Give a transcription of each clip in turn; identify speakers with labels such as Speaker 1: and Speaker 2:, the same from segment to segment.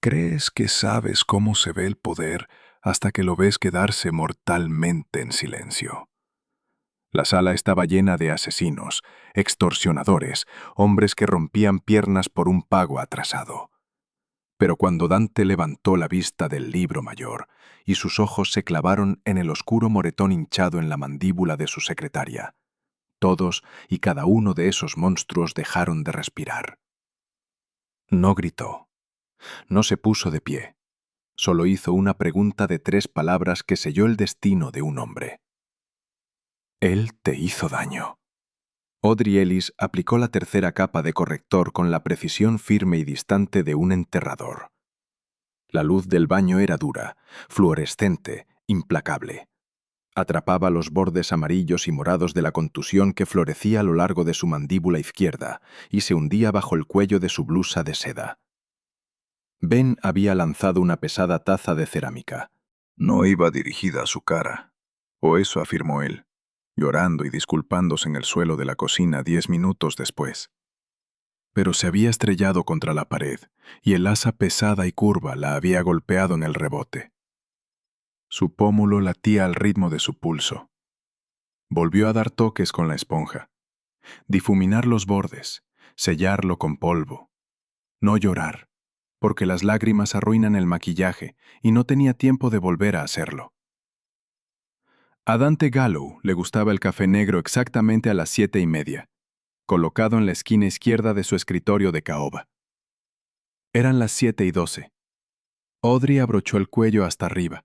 Speaker 1: Crees que sabes cómo se ve el poder hasta que lo ves quedarse mortalmente en silencio. La sala estaba llena de asesinos, extorsionadores, hombres que rompían piernas por un pago atrasado. Pero cuando Dante levantó la vista del libro mayor y sus ojos se clavaron en el oscuro moretón hinchado en la mandíbula de su secretaria, todos y cada uno de esos monstruos dejaron de respirar. No gritó, no se puso de pie, solo hizo una pregunta de 3 palabras que selló el destino de un hombre. Él te hizo daño. Audrey Ellis aplicó la tercera capa de corrector con la precisión firme y distante de un enterrador. La luz del baño era dura, fluorescente, implacable. Atrapaba los bordes amarillos y morados de la contusión que florecía a lo largo de su mandíbula izquierda y se hundía bajo el cuello de su blusa de seda. Ben había lanzado una pesada taza de cerámica.
Speaker 2: No iba dirigida a su cara, o eso afirmó él, llorando y disculpándose en el suelo de la cocina 10 minutos después.
Speaker 1: Pero se había estrellado contra la pared, y el asa pesada y curva la había golpeado en el rebote. Su pómulo latía al ritmo de su pulso. Volvió a dar toques con la esponja, difuminar los bordes, sellarlo con polvo. No llorar, porque las lágrimas arruinan el maquillaje y no tenía tiempo de volver a hacerlo. A Dante Gallow le gustaba el café negro exactamente a las 7:30, colocado en la esquina izquierda de su escritorio de caoba. Eran las 7:12. Audrey abrochó el cuello hasta arriba.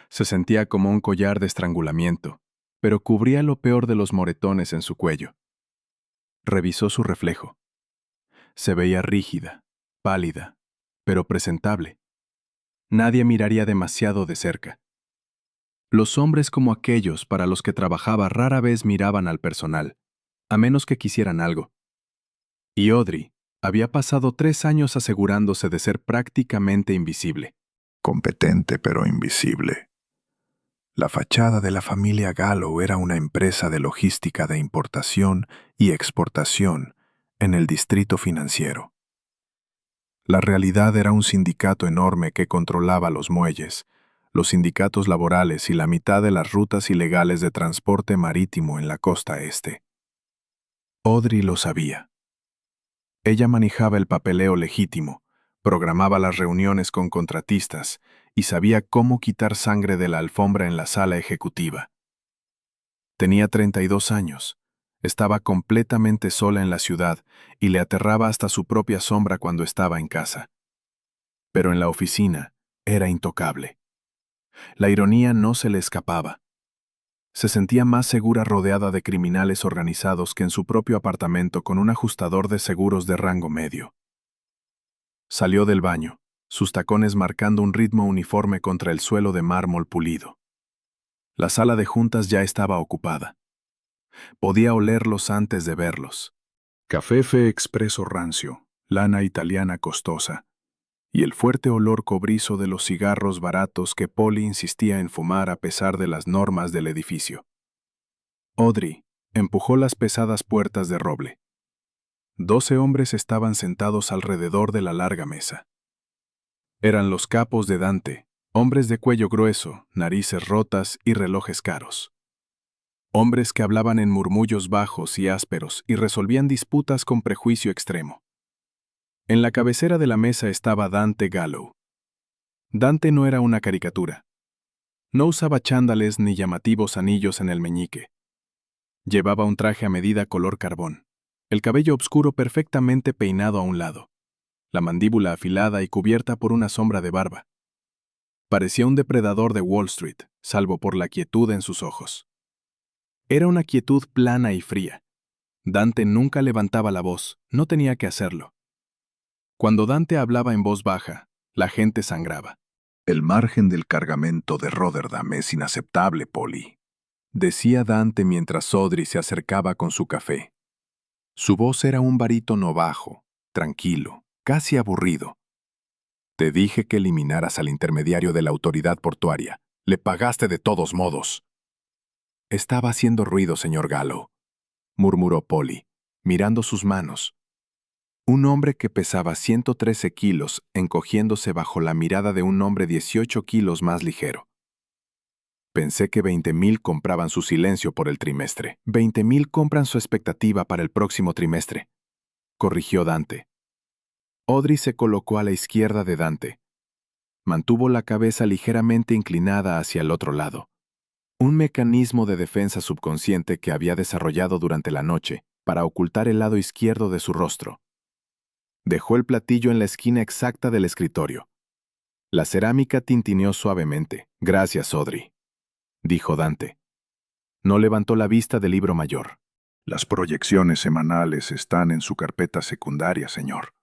Speaker 1: Se sentía como un collar de estrangulamiento, pero cubría lo peor de los moretones en su cuello. Revisó su reflejo. Se veía rígida, pálida, pero presentable. Nadie miraría demasiado de cerca. Los hombres como aquellos para los que trabajaba rara vez miraban al personal, a menos que quisieran algo. Y Audrey había pasado 3 años asegurándose de ser prácticamente invisible.
Speaker 2: Competente pero invisible.
Speaker 1: La fachada de la familia Gallo era una empresa de logística de importación y exportación en el distrito financiero. La realidad era un sindicato enorme que controlaba los muelles, los sindicatos laborales y la mitad de las rutas ilegales de transporte marítimo en la costa este. Audrey lo sabía. Ella manejaba el papeleo legítimo, programaba las reuniones con contratistas y sabía cómo quitar sangre de la alfombra en la sala ejecutiva. Tenía 32 años, estaba completamente sola en la ciudad y le aterraba hasta su propia sombra cuando estaba en casa. Pero en la oficina era intocable. La ironía no se le escapaba. Se sentía más segura rodeada de criminales organizados que en su propio apartamento con un ajustador de seguros de rango medio. Salió del baño, sus tacones marcando un ritmo uniforme contra el suelo de mármol pulido. La sala de juntas ya estaba ocupada. Podía olerlos antes de verlos. Café expreso rancio, lana italiana costosa, y el fuerte olor cobrizo de los cigarros baratos que Polly insistía en fumar a pesar de las normas del edificio. Audrey empujó las pesadas puertas de roble. 12 hombres estaban sentados alrededor de la larga mesa. Eran los capos de Dante, hombres de cuello grueso, narices rotas y relojes caros. Hombres que hablaban en murmullos bajos y ásperos y resolvían disputas con prejuicio extremo. En la cabecera de la mesa estaba Dante Gallow. Dante no era una caricatura. No usaba chándales ni llamativos anillos en el meñique. Llevaba un traje a medida color carbón, el cabello oscuro perfectamente peinado a un lado, la mandíbula afilada y cubierta por una sombra de barba. Parecía un depredador de Wall Street, salvo por la quietud en sus ojos. Era una quietud plana y fría. Dante nunca levantaba la voz, no tenía que hacerlo. Cuando Dante hablaba en voz baja, la gente sangraba.
Speaker 2: El margen del cargamento de Rotterdam es inaceptable, Polly,
Speaker 1: Decía Dante mientras Audrey se acercaba con su café. Su voz era un barítono bajo, tranquilo, casi aburrido. Te dije que eliminaras al intermediario de la autoridad portuaria. Le pagaste de todos modos. Estaba haciendo ruido, señor Gallo, murmuró Polly, mirando sus manos. Un hombre que pesaba 113 kilos, encogiéndose bajo la mirada de un hombre 18 kilos más ligero. Pensé que 20,000 compraban su silencio por el trimestre. 20,000 compran su expectativa para el próximo trimestre, corrigió Dante. Audrey se colocó a la izquierda de Dante. Mantuvo la cabeza ligeramente inclinada hacia el otro lado. Un mecanismo de defensa subconsciente que había desarrollado durante la noche para ocultar el lado izquierdo de su rostro. Dejó el platillo en la esquina exacta del escritorio. La cerámica tintineó suavemente. Gracias, Audrey, dijo Dante. No levantó la vista del libro mayor.
Speaker 2: Las proyecciones semanales están en su carpeta secundaria, señor,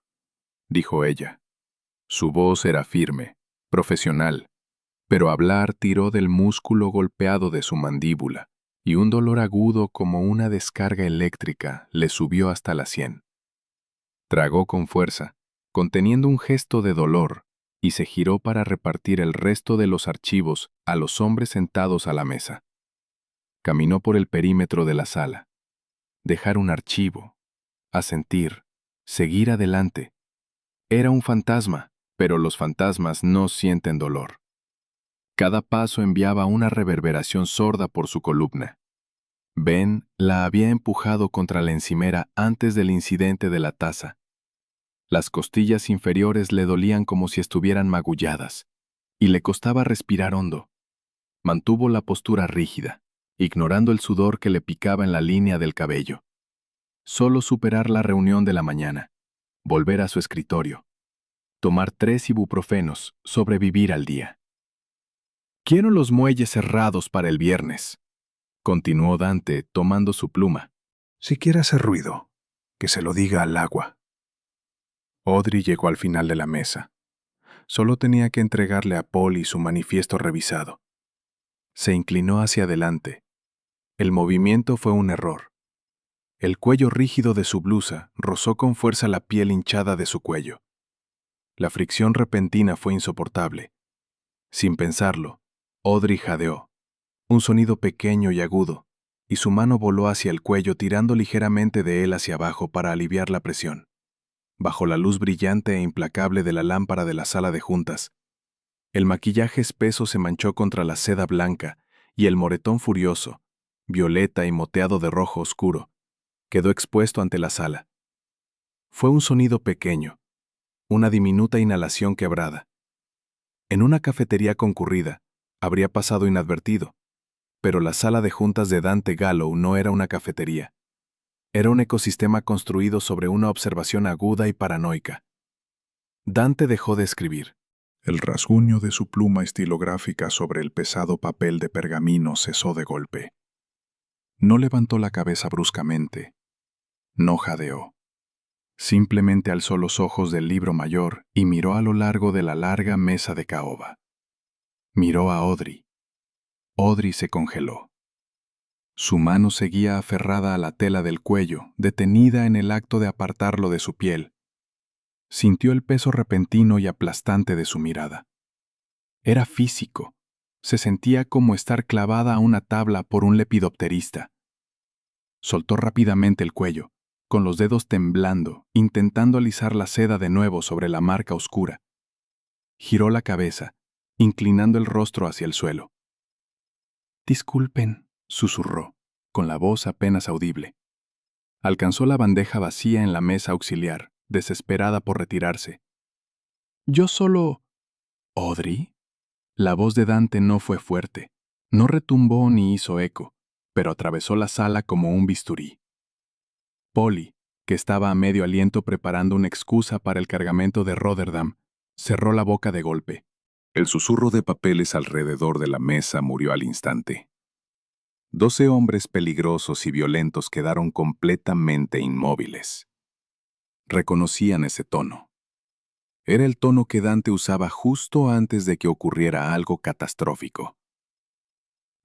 Speaker 2: dijo ella. Su voz era firme, profesional, pero hablar tiró del músculo golpeado de su mandíbula, y un dolor agudo como una descarga eléctrica le subió hasta la sien. Tragó con fuerza, conteniendo un gesto de dolor, y se giró para repartir el resto de los archivos a los hombres sentados a la mesa. Caminó por el perímetro de la sala. Dejar un archivo, asentir, seguir adelante. Era un fantasma, pero los fantasmas no sienten dolor. Cada paso enviaba una reverberación sorda por su columna. Ben la había empujado contra la encimera antes del incidente de la taza. Las costillas inferiores le dolían como si estuvieran magulladas, y le costaba respirar hondo. Mantuvo la postura rígida, ignorando el sudor que le picaba en la línea del cabello. Solo superar la reunión de la mañana, volver a su escritorio, tomar 3 ibuprofenos, sobrevivir al día. Quiero los muelles cerrados para el viernes, continuó Dante tomando su pluma. Si quiere hacer ruido, que se lo diga al agua.
Speaker 1: Audrey llegó al final de la mesa. Solo tenía que entregarle a Polly su manifiesto revisado. Se inclinó hacia adelante. El movimiento fue un error. El cuello rígido de su blusa rozó con fuerza la piel hinchada de su cuello. La fricción repentina fue insoportable. Sin pensarlo, Audrey jadeó. Un sonido pequeño y agudo, y su mano voló hacia el cuello tirando ligeramente de él hacia abajo para aliviar la presión. Bajo la luz brillante e implacable de la lámpara de la sala de juntas, el maquillaje espeso se manchó contra la seda blanca y el moretón furioso, violeta y moteado de rojo oscuro, quedó expuesto ante la sala. Fue un sonido pequeño, una diminuta inhalación quebrada. En una cafetería concurrida, habría pasado inadvertido, pero la sala de juntas de Dante Gallo no era una cafetería. Era un ecosistema construido sobre una observación aguda y paranoica. Dante dejó de escribir.
Speaker 2: El rasguño de su pluma estilográfica sobre el pesado papel de pergamino cesó de golpe. No levantó la cabeza bruscamente. No jadeó. Simplemente alzó los ojos del libro mayor y miró a lo largo de la larga mesa de caoba. Miró a Audrey. Audrey se congeló. Su mano seguía aferrada a la tela del cuello, detenida en el acto de apartarlo de su piel. Sintió el peso repentino y aplastante de su mirada. Era físico. Se sentía como estar clavada a una tabla por un lepidopterista. Soltó rápidamente el cuello, con los dedos temblando, intentando alisar la seda de nuevo sobre la marca oscura. Giró la cabeza, inclinando el rostro hacia el suelo. «Disculpen», susurró, con la voz apenas audible. Alcanzó la bandeja vacía en la mesa auxiliar, desesperada por retirarse. «Yo solo...» «¿Audrey?» La voz de Dante no fue fuerte, no retumbó ni hizo eco, pero atravesó la sala como un bisturí. Polly, que estaba a medio aliento preparando una excusa para el cargamento de Rotterdam, cerró la boca de golpe. El susurro de papeles alrededor de la mesa murió al instante. 12 hombres peligrosos y violentos quedaron completamente inmóviles. Reconocían ese tono. Era el tono que Dante usaba justo antes de que ocurriera algo catastrófico.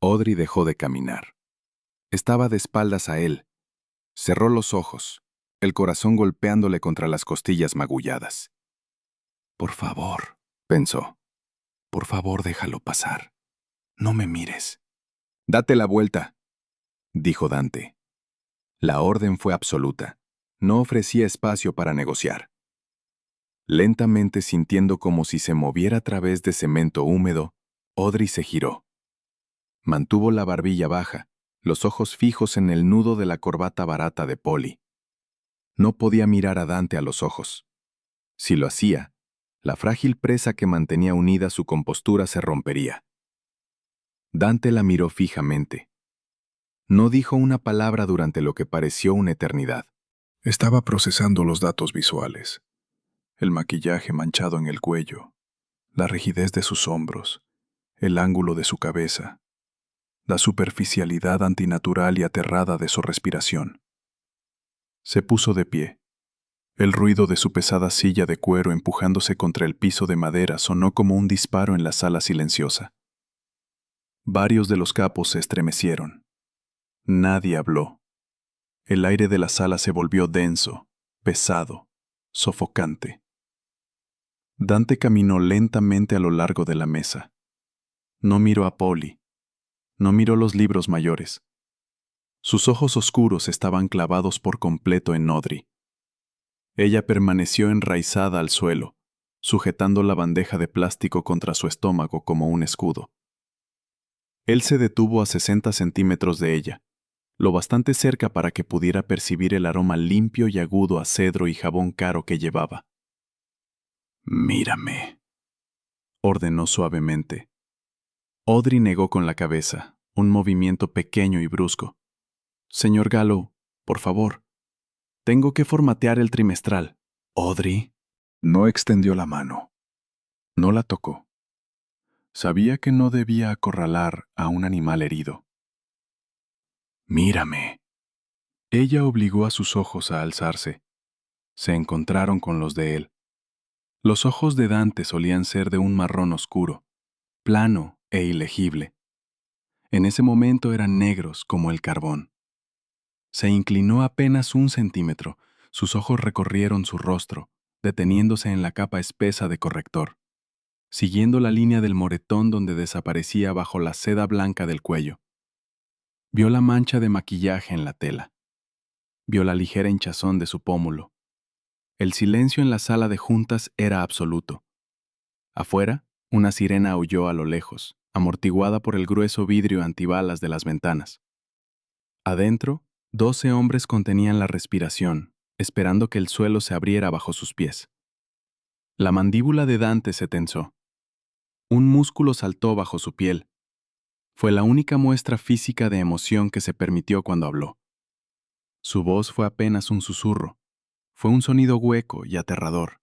Speaker 2: Audrey dejó de caminar. Estaba de espaldas a él. Cerró los ojos, el corazón golpeándole contra las costillas magulladas. «Por favor», pensó. «Por favor, déjalo pasar. No me mires». «Date la vuelta», dijo Dante. La orden fue absoluta. No ofrecía espacio para negociar. Lentamente sintiendo como si se moviera a través de cemento húmedo, Audrey se giró. Mantuvo la barbilla baja, los ojos fijos en el nudo de la corbata barata de Polly. No podía mirar a Dante a los ojos. Si lo hacía, la frágil presa que mantenía unida su compostura se rompería. Dante la miró fijamente. No dijo una palabra durante lo que pareció una eternidad.
Speaker 1: Estaba procesando los datos visuales. El maquillaje manchado en el cuello, la rigidez de sus hombros, el ángulo de su cabeza, la superficialidad antinatural y aterrada de su respiración. Se puso de pie. El ruido de su pesada silla de cuero empujándose contra el piso de madera sonó como un disparo en la sala silenciosa. Varios de los capos se estremecieron. Nadie habló. El aire de la sala se volvió denso, pesado, sofocante. Dante caminó lentamente a lo largo de la mesa. No miró a Polly. No miró los libros mayores. Sus ojos oscuros estaban clavados por completo en Audrey. Ella permaneció enraizada al suelo, sujetando la bandeja de plástico contra su estómago como un escudo. Él se detuvo a 60 centímetros de ella, lo bastante cerca para que pudiera percibir el aroma limpio y agudo a cedro y jabón caro que llevaba. «Mírame», ordenó suavemente. Audrey negó con la cabeza, un movimiento pequeño y brusco. «Señor Gallo, por favor. Tengo que formatear el trimestral». Audrey no extendió la mano. No la tocó. Sabía que no debía acorralar a un animal herido. «Mírame». Ella obligó a sus ojos a alzarse. Se encontraron con los de él. Los ojos de Dante solían ser de un marrón oscuro, plano e ilegible. En ese momento eran negros como el carbón. Se inclinó apenas 1 centímetro. Sus ojos recorrieron su rostro, deteniéndose en la capa espesa de corrector, siguiendo la línea del moretón donde desaparecía bajo la seda blanca del cuello. Vio la mancha de maquillaje en la tela. Vio la ligera hinchazón de su pómulo. El silencio en la sala de juntas era absoluto. Afuera, una sirena aulló a lo lejos, amortiguada por el grueso vidrio antibalas de las ventanas. Adentro, 12 hombres contenían la respiración, esperando que el suelo se abriera bajo sus pies. La mandíbula de Dante se tensó. Un músculo saltó bajo su piel. Fue la única muestra física de emoción que se permitió cuando habló. Su voz fue apenas un susurro. Fue un sonido hueco y aterrador.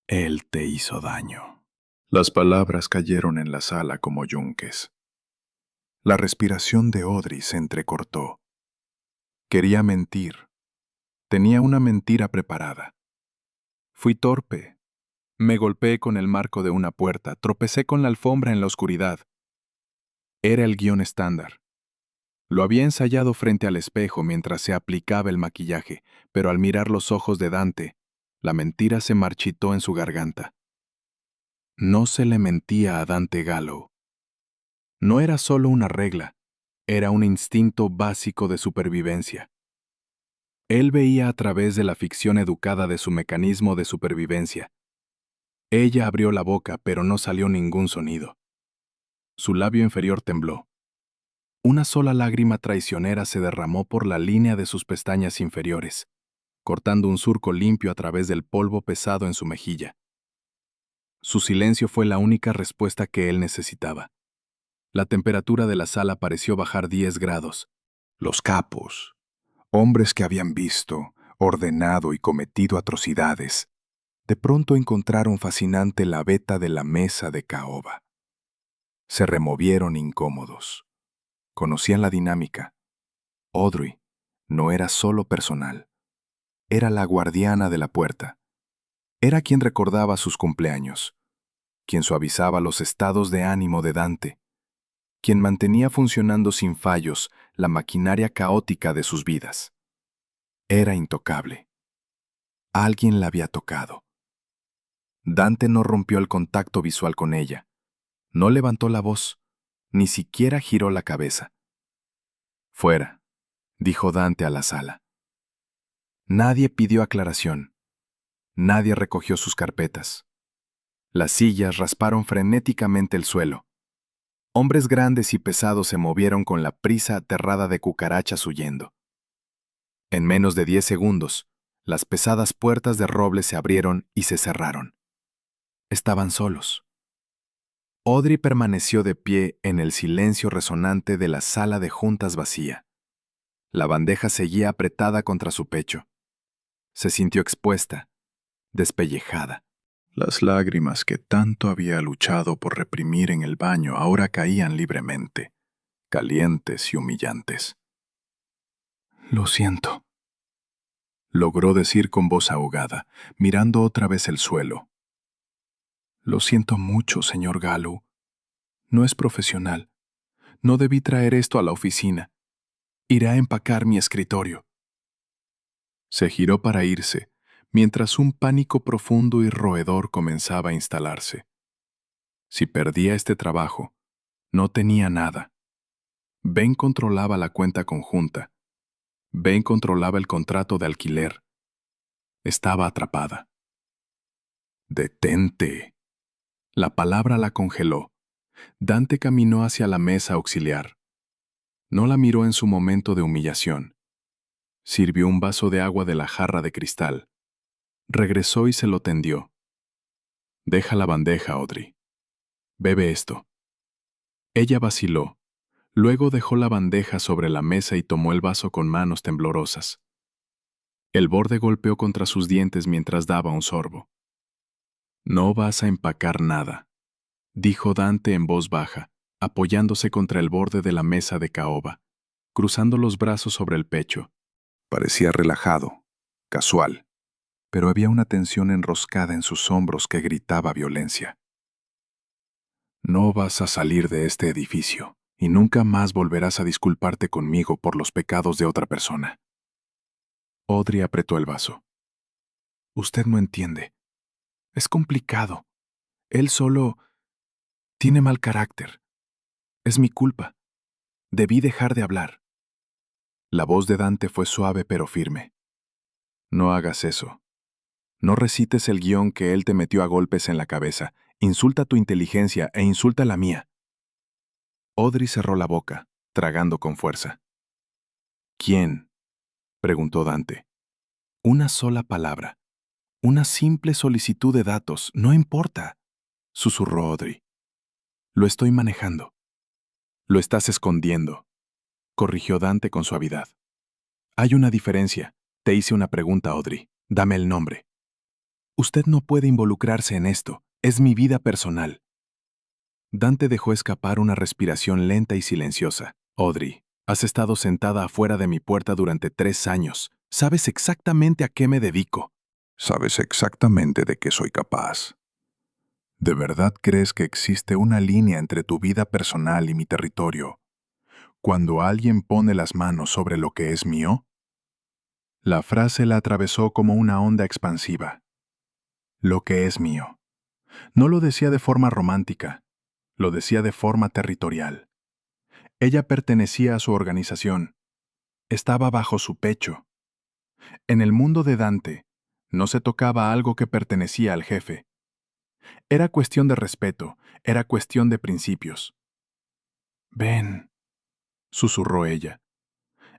Speaker 1: «Él te hizo daño». Las palabras cayeron en la sala como yunques. La respiración de Audrey se entrecortó. Quería mentir. Tenía una mentira preparada. «Fui torpe. Me golpeé con el marco de una puerta, tropecé con la alfombra en la oscuridad». Era el guión estándar. Lo había ensayado frente al espejo mientras se aplicaba el maquillaje, pero al mirar los ojos de Dante, la mentira se marchitó en su garganta. No se le mentía a Dante Gallo. No era solo una regla, era un instinto básico de supervivencia. Él veía a través de la ficción educada de su mecanismo de supervivencia. Ella abrió la boca, pero no salió ningún sonido. Su labio inferior tembló. Una sola lágrima traicionera se derramó por la línea de sus pestañas inferiores, cortando un surco limpio a través del polvo pesado en su mejilla. Su silencio fue la única respuesta que él necesitaba. La temperatura de la sala pareció bajar 10 grados. Los capos, hombres que habían visto, ordenado y cometido atrocidades, de pronto encontraron fascinante la veta de la mesa de caoba. Se removieron incómodos. Conocían la dinámica. Audrey no era solo personal. Era la guardiana de la puerta. Era quien recordaba sus cumpleaños, quien suavizaba los estados de ánimo de Dante, quien mantenía funcionando sin fallos la maquinaria caótica de sus vidas. Era intocable. Alguien la había tocado. Dante no rompió el contacto visual con ella. No levantó la voz, ni siquiera giró la cabeza. «Fuera», dijo Dante a la sala.
Speaker 2: Nadie pidió aclaración. Nadie recogió sus carpetas. Las sillas rasparon frenéticamente el suelo. Hombres grandes y pesados se movieron con la prisa aterrada de cucarachas huyendo. En menos de 10 segundos, las pesadas puertas de roble se abrieron y se cerraron. Estaban solos. Audrey permaneció de pie en el silencio resonante de la sala de juntas vacía. La bandeja seguía apretada contra su pecho. Se sintió expuesta, despellejada.
Speaker 1: Las lágrimas que tanto había luchado por reprimir en el baño ahora caían libremente, calientes y humillantes. «Lo siento», logró decir con voz ahogada, mirando otra vez el suelo. «Lo siento mucho, señor Gallo. No es profesional. No debí traer esto a la oficina. Iré a empacar mi escritorio». Se giró para irse, mientras un pánico profundo y roedor comenzaba a instalarse. Si perdía este trabajo, no tenía nada. Ben controlaba la cuenta conjunta. Ben controlaba el contrato de alquiler. Estaba atrapada. «Detente». La palabra la congeló. Dante caminó hacia la mesa auxiliar. No la miró en su momento de humillación. Sirvió un vaso de agua de la jarra de cristal. Regresó y se lo tendió. «Deja la bandeja, Audrey. Bebe esto». Ella vaciló. Luego dejó la bandeja sobre la mesa y tomó el vaso con manos temblorosas. El borde golpeó contra sus dientes mientras daba un sorbo. «No vas a empacar nada», dijo Dante en voz baja, apoyándose contra el borde de la mesa de caoba, cruzando los brazos sobre el pecho. Parecía relajado, casual, pero había una tensión enroscada en sus hombros que gritaba violencia. «No vas a salir de este edificio, y nunca más volverás a disculparte conmigo por los pecados de otra persona». Audrey apretó el vaso. «Usted no entiende. Es complicado. Él solo tiene mal carácter. Es mi culpa. Debí dejar de hablar». La voz de Dante fue suave pero firme. «No hagas eso. No recites el guión que él te metió a golpes en la cabeza. Insulta tu inteligencia e insulta la mía». Audrey cerró la boca, tragando con fuerza. «¿Quién?», preguntó Dante. «Una sola palabra. Una simple solicitud de datos. No importa», susurró Audrey. «Lo estoy manejando». «Lo estás escondiendo», corrigió Dante con suavidad. «Hay una diferencia. Te hice una pregunta, Audrey. Dame el nombre». «Usted no puede involucrarse en esto. Es mi vida personal». Dante dejó escapar una respiración lenta y silenciosa. «Audrey, has estado sentada afuera de mi puerta durante 3 años. Sabes exactamente a qué me dedico». «Sabes exactamente de qué soy capaz. ¿De verdad crees que existe una línea entre tu vida personal y mi territorio? Cuando alguien pone las manos sobre lo que es mío». La frase la atravesó como una onda expansiva. «Lo que es mío». No lo decía de forma romántica, lo decía de forma territorial. Ella pertenecía a su organización. Estaba bajo su pecho. En el mundo de Dante, no se tocaba algo que pertenecía al jefe. Era cuestión de respeto, era cuestión de principios. «Ben», susurró ella,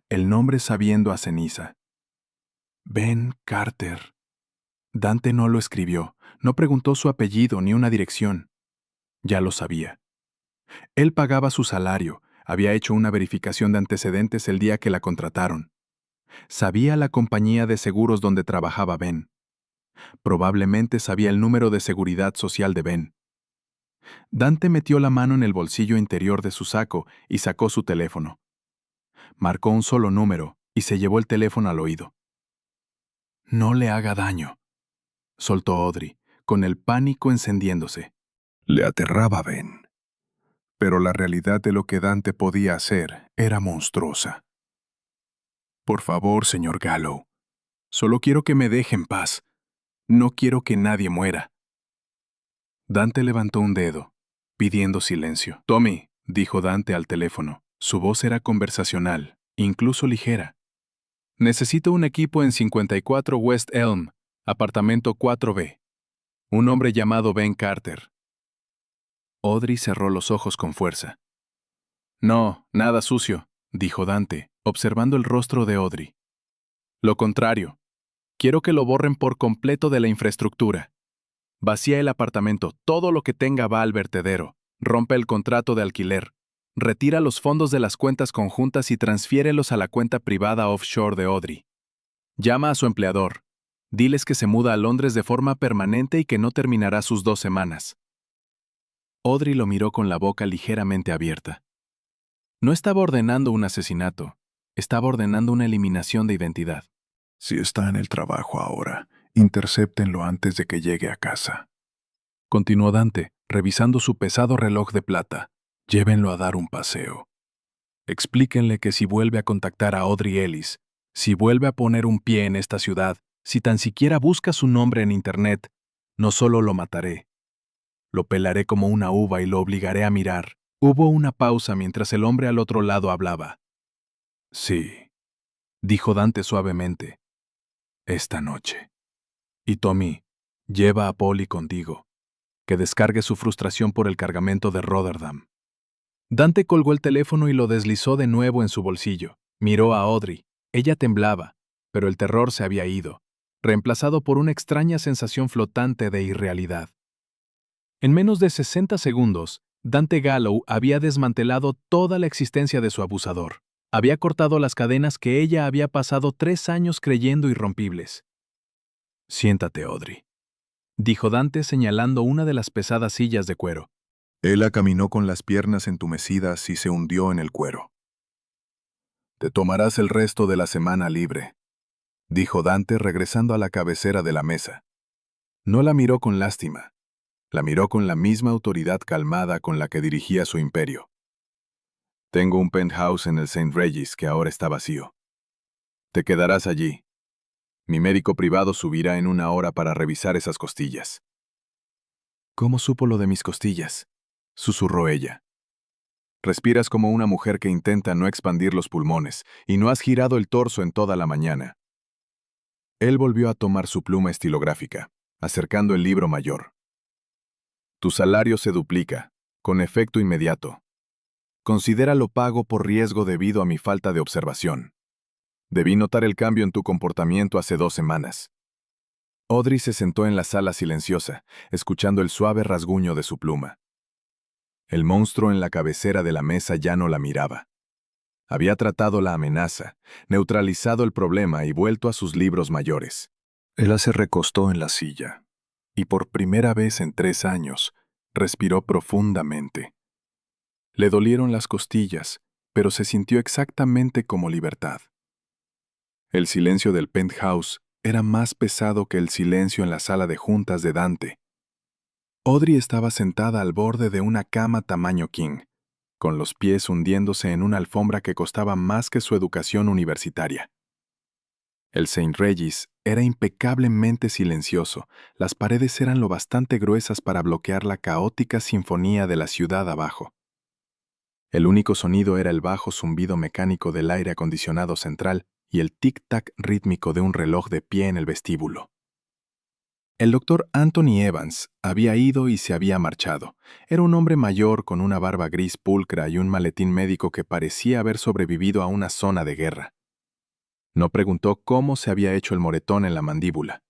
Speaker 1: el nombre sabiendo a ceniza. «Ben Carter». Dante no lo escribió, no preguntó su apellido ni una dirección. Ya lo sabía. Él pagaba su salario, había hecho una verificación de antecedentes el día que la contrataron. Sabía la compañía de seguros donde trabajaba Ben. Probablemente sabía el número de seguridad social de Ben. Dante metió la mano en el bolsillo interior de su saco y sacó su teléfono. Marcó un solo número y se llevó el teléfono al oído. «No le haga daño», soltó Audrey, con el pánico encendiéndose. Le aterraba a Ben. Pero la realidad de lo que Dante podía hacer era monstruosa. «Por favor, señor Gallo, solo quiero que me deje en paz. No quiero que nadie muera». Dante levantó un dedo, pidiendo silencio. «Tommy», dijo Dante al teléfono. Su voz era conversacional, incluso ligera.
Speaker 2: Necesito un equipo en 54 West Elm, apartamento 4B. Un hombre llamado Ben Carter. Audrey cerró los ojos con fuerza. No, nada sucio, dijo Dante, observando el rostro de Audrey. Lo contrario. Quiero que lo borren por completo de la infraestructura. Vacía el apartamento, todo lo que tenga va al vertedero. Rompe el contrato de alquiler. Retira los fondos de las cuentas conjuntas y transfiérelos a la cuenta privada offshore de Audrey. Llama a su empleador. Diles que se muda a Londres de forma permanente y que no terminará sus 2 semanas. Audrey lo miró con la boca ligeramente abierta. No estaba ordenando un asesinato, estaba ordenando una eliminación de identidad.
Speaker 1: Si está en el trabajo ahora, intercéptenlo antes de que llegue a casa.
Speaker 2: Continuó Dante, revisando su pesado reloj de plata.
Speaker 1: Llévenlo a dar un paseo.
Speaker 2: Explíquenle que si vuelve a contactar a Audrey Ellis, si vuelve a poner un pie en esta ciudad, si tan siquiera busca su nombre en Internet, no solo lo mataré, lo pelaré como una uva y lo obligaré a mirar. Hubo una pausa mientras el hombre al otro lado hablaba.
Speaker 1: Sí,
Speaker 2: Dijo Dante suavemente.
Speaker 1: esta noche.
Speaker 2: Y Tommy, lleva a Polly contigo, que descargue su frustración por el cargamento de Rotterdam. Dante colgó el teléfono y lo deslizó de nuevo en su bolsillo. Miró a Audrey. Ella temblaba, pero el terror se había ido, reemplazado por una extraña sensación flotante de irrealidad. En menos de 60 segundos, Dante Gallo había desmantelado toda la existencia de su abusador. Había cortado las cadenas que ella había pasado 3 años creyendo irrompibles.
Speaker 1: Siéntate, Audrey.
Speaker 2: Dijo Dante señalando una de las pesadas sillas de cuero.
Speaker 1: Ella caminó con las piernas entumecidas y se hundió en el cuero. Te tomarás el resto de la semana libre, dijo Dante regresando a la cabecera de la mesa. No la miró con lástima. La miró con la misma autoridad calmada con la que dirigía su imperio. Tengo un penthouse en el St. Regis que ahora está vacío. Te quedarás allí. Mi médico privado subirá en 1 hora para revisar esas costillas.
Speaker 2: ¿Cómo supo lo de mis costillas?,
Speaker 1: susurró ella. Respiras como una mujer que intenta no expandir los pulmones y no has girado el torso en toda la mañana. Él volvió a tomar su pluma estilográfica, acercando el libro mayor. Tu salario se duplica, con efecto inmediato. Considéralo pago por riesgo debido a mi falta de observación. Debí notar el cambio en tu comportamiento hace 2 semanas. Audrey se sentó en la sala silenciosa, escuchando el suave rasguño de su pluma. El monstruo en la cabecera de la mesa ya no la miraba. Había tratado la amenaza, neutralizado el problema y vuelto a sus libros mayores. Ella se recostó en la silla, y por primera vez en 3 años, respiró profundamente. Le dolieron las costillas, pero se sintió exactamente como libertad. El silencio del penthouse era más pesado que el silencio en la sala de juntas de Dante. Audrey estaba sentada al borde de una cama tamaño king, con los pies hundiéndose en una alfombra que costaba más que su educación universitaria. El St. Regis era impecablemente silencioso, las paredes eran lo bastante gruesas para bloquear la caótica sinfonía de la ciudad abajo. El único sonido era el bajo zumbido mecánico del aire acondicionado central y el tic-tac rítmico de un reloj de pie en el vestíbulo. El doctor Anthony Evans había ido y se había marchado. Era un hombre mayor con una barba gris pulcra y un maletín médico que parecía haber sobrevivido a una zona de guerra. No preguntó cómo se había hecho el moretón en la mandíbula.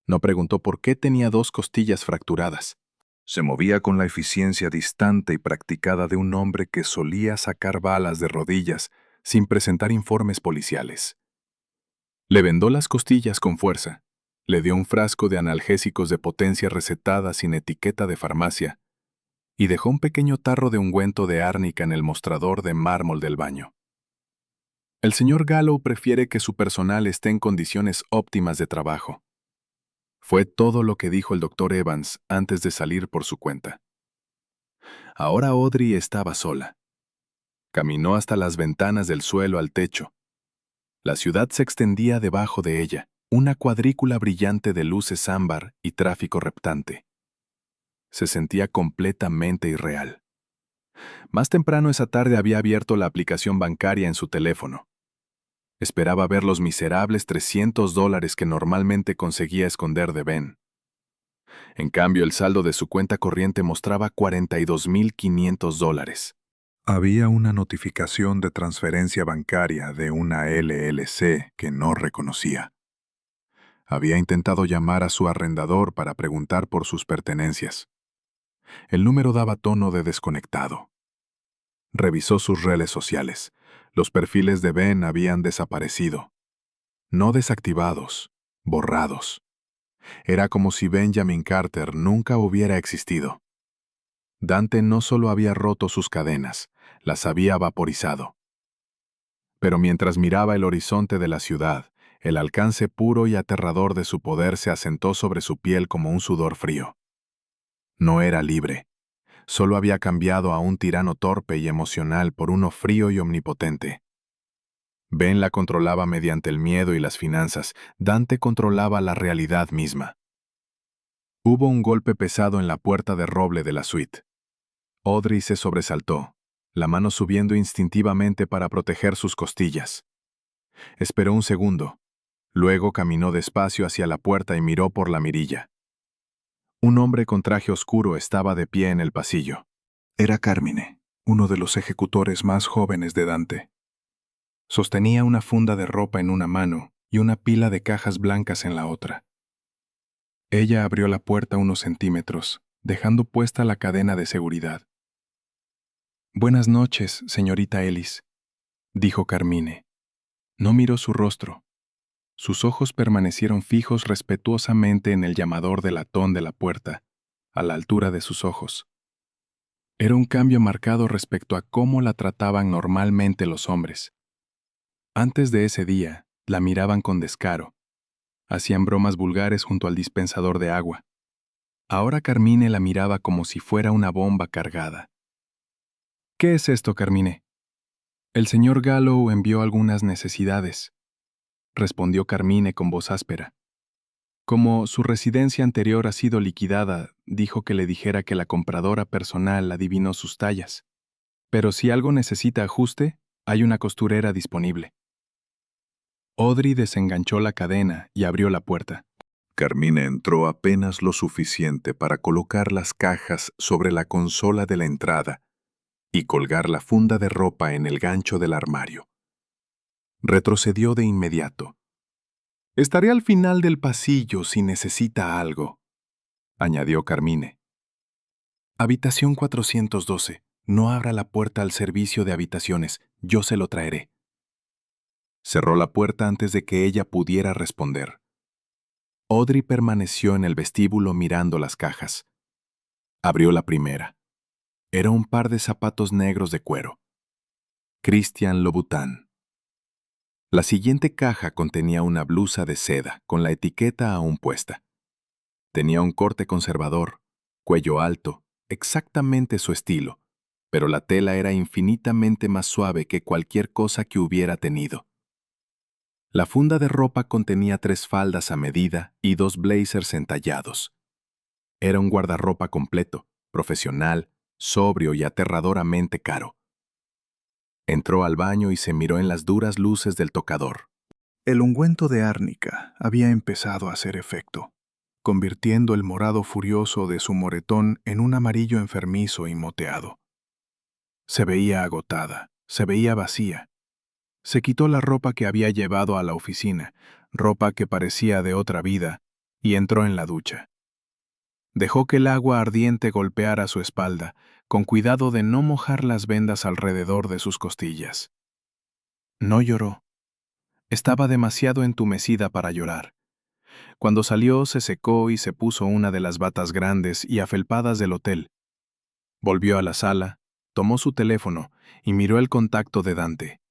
Speaker 1: No preguntó por qué tenía 2 costillas fracturadas. Se movía con la eficiencia distante y practicada de un hombre que solía sacar balas de rodillas sin presentar informes policiales. Le vendó las costillas con fuerza. Le dio un frasco de analgésicos de potencia recetada sin etiqueta de farmacia y dejó un pequeño tarro de ungüento de árnica en el mostrador de mármol del baño. El señor Gallo prefiere que su personal esté en condiciones óptimas de trabajo. Fue todo lo que dijo el doctor Evans antes de salir por su cuenta. Ahora Audrey estaba sola. Caminó hasta las ventanas del suelo al techo. La ciudad se extendía debajo de ella, una cuadrícula brillante de luces ámbar y tráfico reptante. Se sentía completamente irreal. Más temprano esa tarde había abierto la aplicación bancaria en su teléfono.
Speaker 2: Esperaba ver los miserables $300 que normalmente conseguía esconder de Ben. En cambio, el saldo de su cuenta corriente mostraba $42,500.
Speaker 1: Había una notificación de transferencia bancaria de una LLC que no reconocía. Había intentado llamar a su arrendador para preguntar por sus pertenencias. El número daba tono de desconectado. Revisó sus redes sociales. Los perfiles de Ben habían desaparecido. No desactivados, borrados. Era como si Benjamin Carter nunca hubiera existido. Dante no solo había roto sus cadenas, las había vaporizado. Pero mientras miraba el horizonte de la ciudad, el alcance puro y aterrador de su poder se asentó sobre su piel como un sudor frío. No era libre. Solo había cambiado a un tirano torpe y emocional por uno frío y omnipotente. Ben la controlaba mediante el miedo y las finanzas. Dante controlaba la realidad misma. Hubo un golpe pesado en la puerta de roble de la suite. Audrey se sobresaltó, la mano subiendo instintivamente para proteger sus costillas. Esperó un segundo. Luego caminó despacio hacia la puerta y miró por la mirilla. Un hombre con traje oscuro estaba de pie en el pasillo. Era Carmine, uno de los ejecutores más jóvenes de Dante. Sostenía una funda de ropa en una mano y una pila de cajas blancas en la otra. Ella abrió la puerta unos centímetros, dejando puesta la cadena de seguridad. «Buenas noches, señorita Ellis», dijo Carmine. No miró su rostro. Sus ojos permanecieron fijos respetuosamente en el llamador de latón de la puerta, a la altura de sus ojos. Era un cambio marcado respecto a cómo la trataban normalmente los hombres. Antes de ese día, la miraban con descaro. Hacían bromas vulgares junto al dispensador de agua. Ahora Carmine la miraba como si fuera una bomba cargada. «¿Qué es esto, Carmine?» «El señor Gallo envió algunas necesidades», respondió Carmine con voz áspera. Como su residencia anterior ha sido liquidada, dijo que le dijera que la compradora personal adivinó sus tallas. Pero si algo necesita ajuste, hay una costurera disponible. Audrey desenganchó la cadena y abrió la puerta. Carmine entró apenas lo suficiente para colocar las cajas sobre la consola de la entrada y colgar la funda de ropa en el gancho del armario. Retrocedió de inmediato. «Estaré al final del pasillo si necesita algo», añadió Carmine. «Habitación 412. No abra la puerta al servicio de habitaciones. Yo se lo traeré». Cerró la puerta antes de que ella pudiera responder. Audrey permaneció en el vestíbulo mirando las cajas. Abrió la primera. Era un par de zapatos negros de cuero. Christian Louboutin. La siguiente caja contenía una blusa de seda con la etiqueta aún puesta. Tenía un corte conservador, cuello alto, exactamente su estilo, pero la tela era infinitamente más suave que cualquier cosa que hubiera tenido. La funda de ropa contenía 3 faldas a medida y 2 blazers entallados. Era un guardarropa completo, profesional, sobrio y aterradoramente caro. Entró al baño y se miró en las duras luces del tocador. El ungüento de árnica había empezado a hacer efecto, convirtiendo el morado furioso de su moretón en un amarillo enfermizo y moteado. Se veía agotada, se veía vacía. Se quitó la ropa que había llevado a la oficina, ropa que parecía de otra vida, y entró en la ducha. Dejó que el agua ardiente golpeara su espalda, con cuidado de no mojar las vendas alrededor de sus costillas. No lloró. Estaba demasiado entumecida para llorar. Cuando salió, se secó y se puso una de las batas grandes y afelpadas del hotel. Volvió a la sala, tomó su teléfono y miró el contacto de Dante.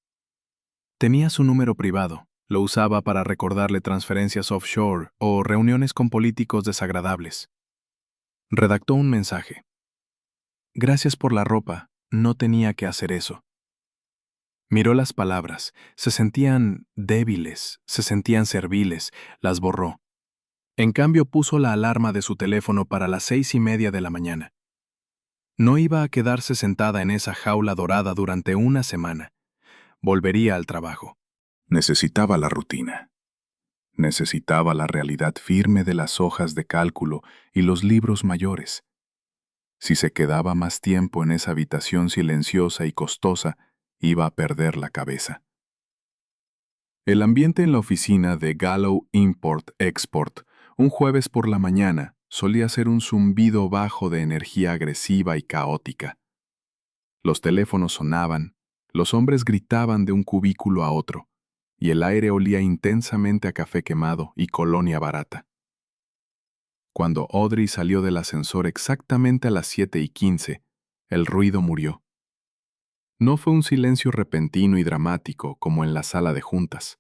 Speaker 1: Tenía su número privado, lo usaba para recordarle transferencias offshore o reuniones con políticos desagradables. Redactó un mensaje. «Gracias por la ropa, no tenía que hacer eso». Miró las palabras, se sentían débiles, se sentían serviles, las borró. En cambio puso la alarma de su teléfono para las 6:30 de la mañana. No iba a quedarse sentada en esa jaula dorada durante una semana. Volvería al trabajo. Necesitaba la rutina. Necesitaba la realidad firme de las hojas de cálculo y los libros mayores. Si se quedaba más tiempo en esa habitación silenciosa y costosa, iba a perder la cabeza. El ambiente en la oficina de Gallo Import-Export, un jueves por la mañana, solía ser un zumbido bajo de energía agresiva y caótica. Los teléfonos sonaban, los hombres gritaban de un cubículo a otro, y el aire olía intensamente a café quemado y colonia barata. Cuando Audrey salió del ascensor exactamente a las 7:15, el ruido murió. No fue un silencio repentino y dramático como en la sala de juntas.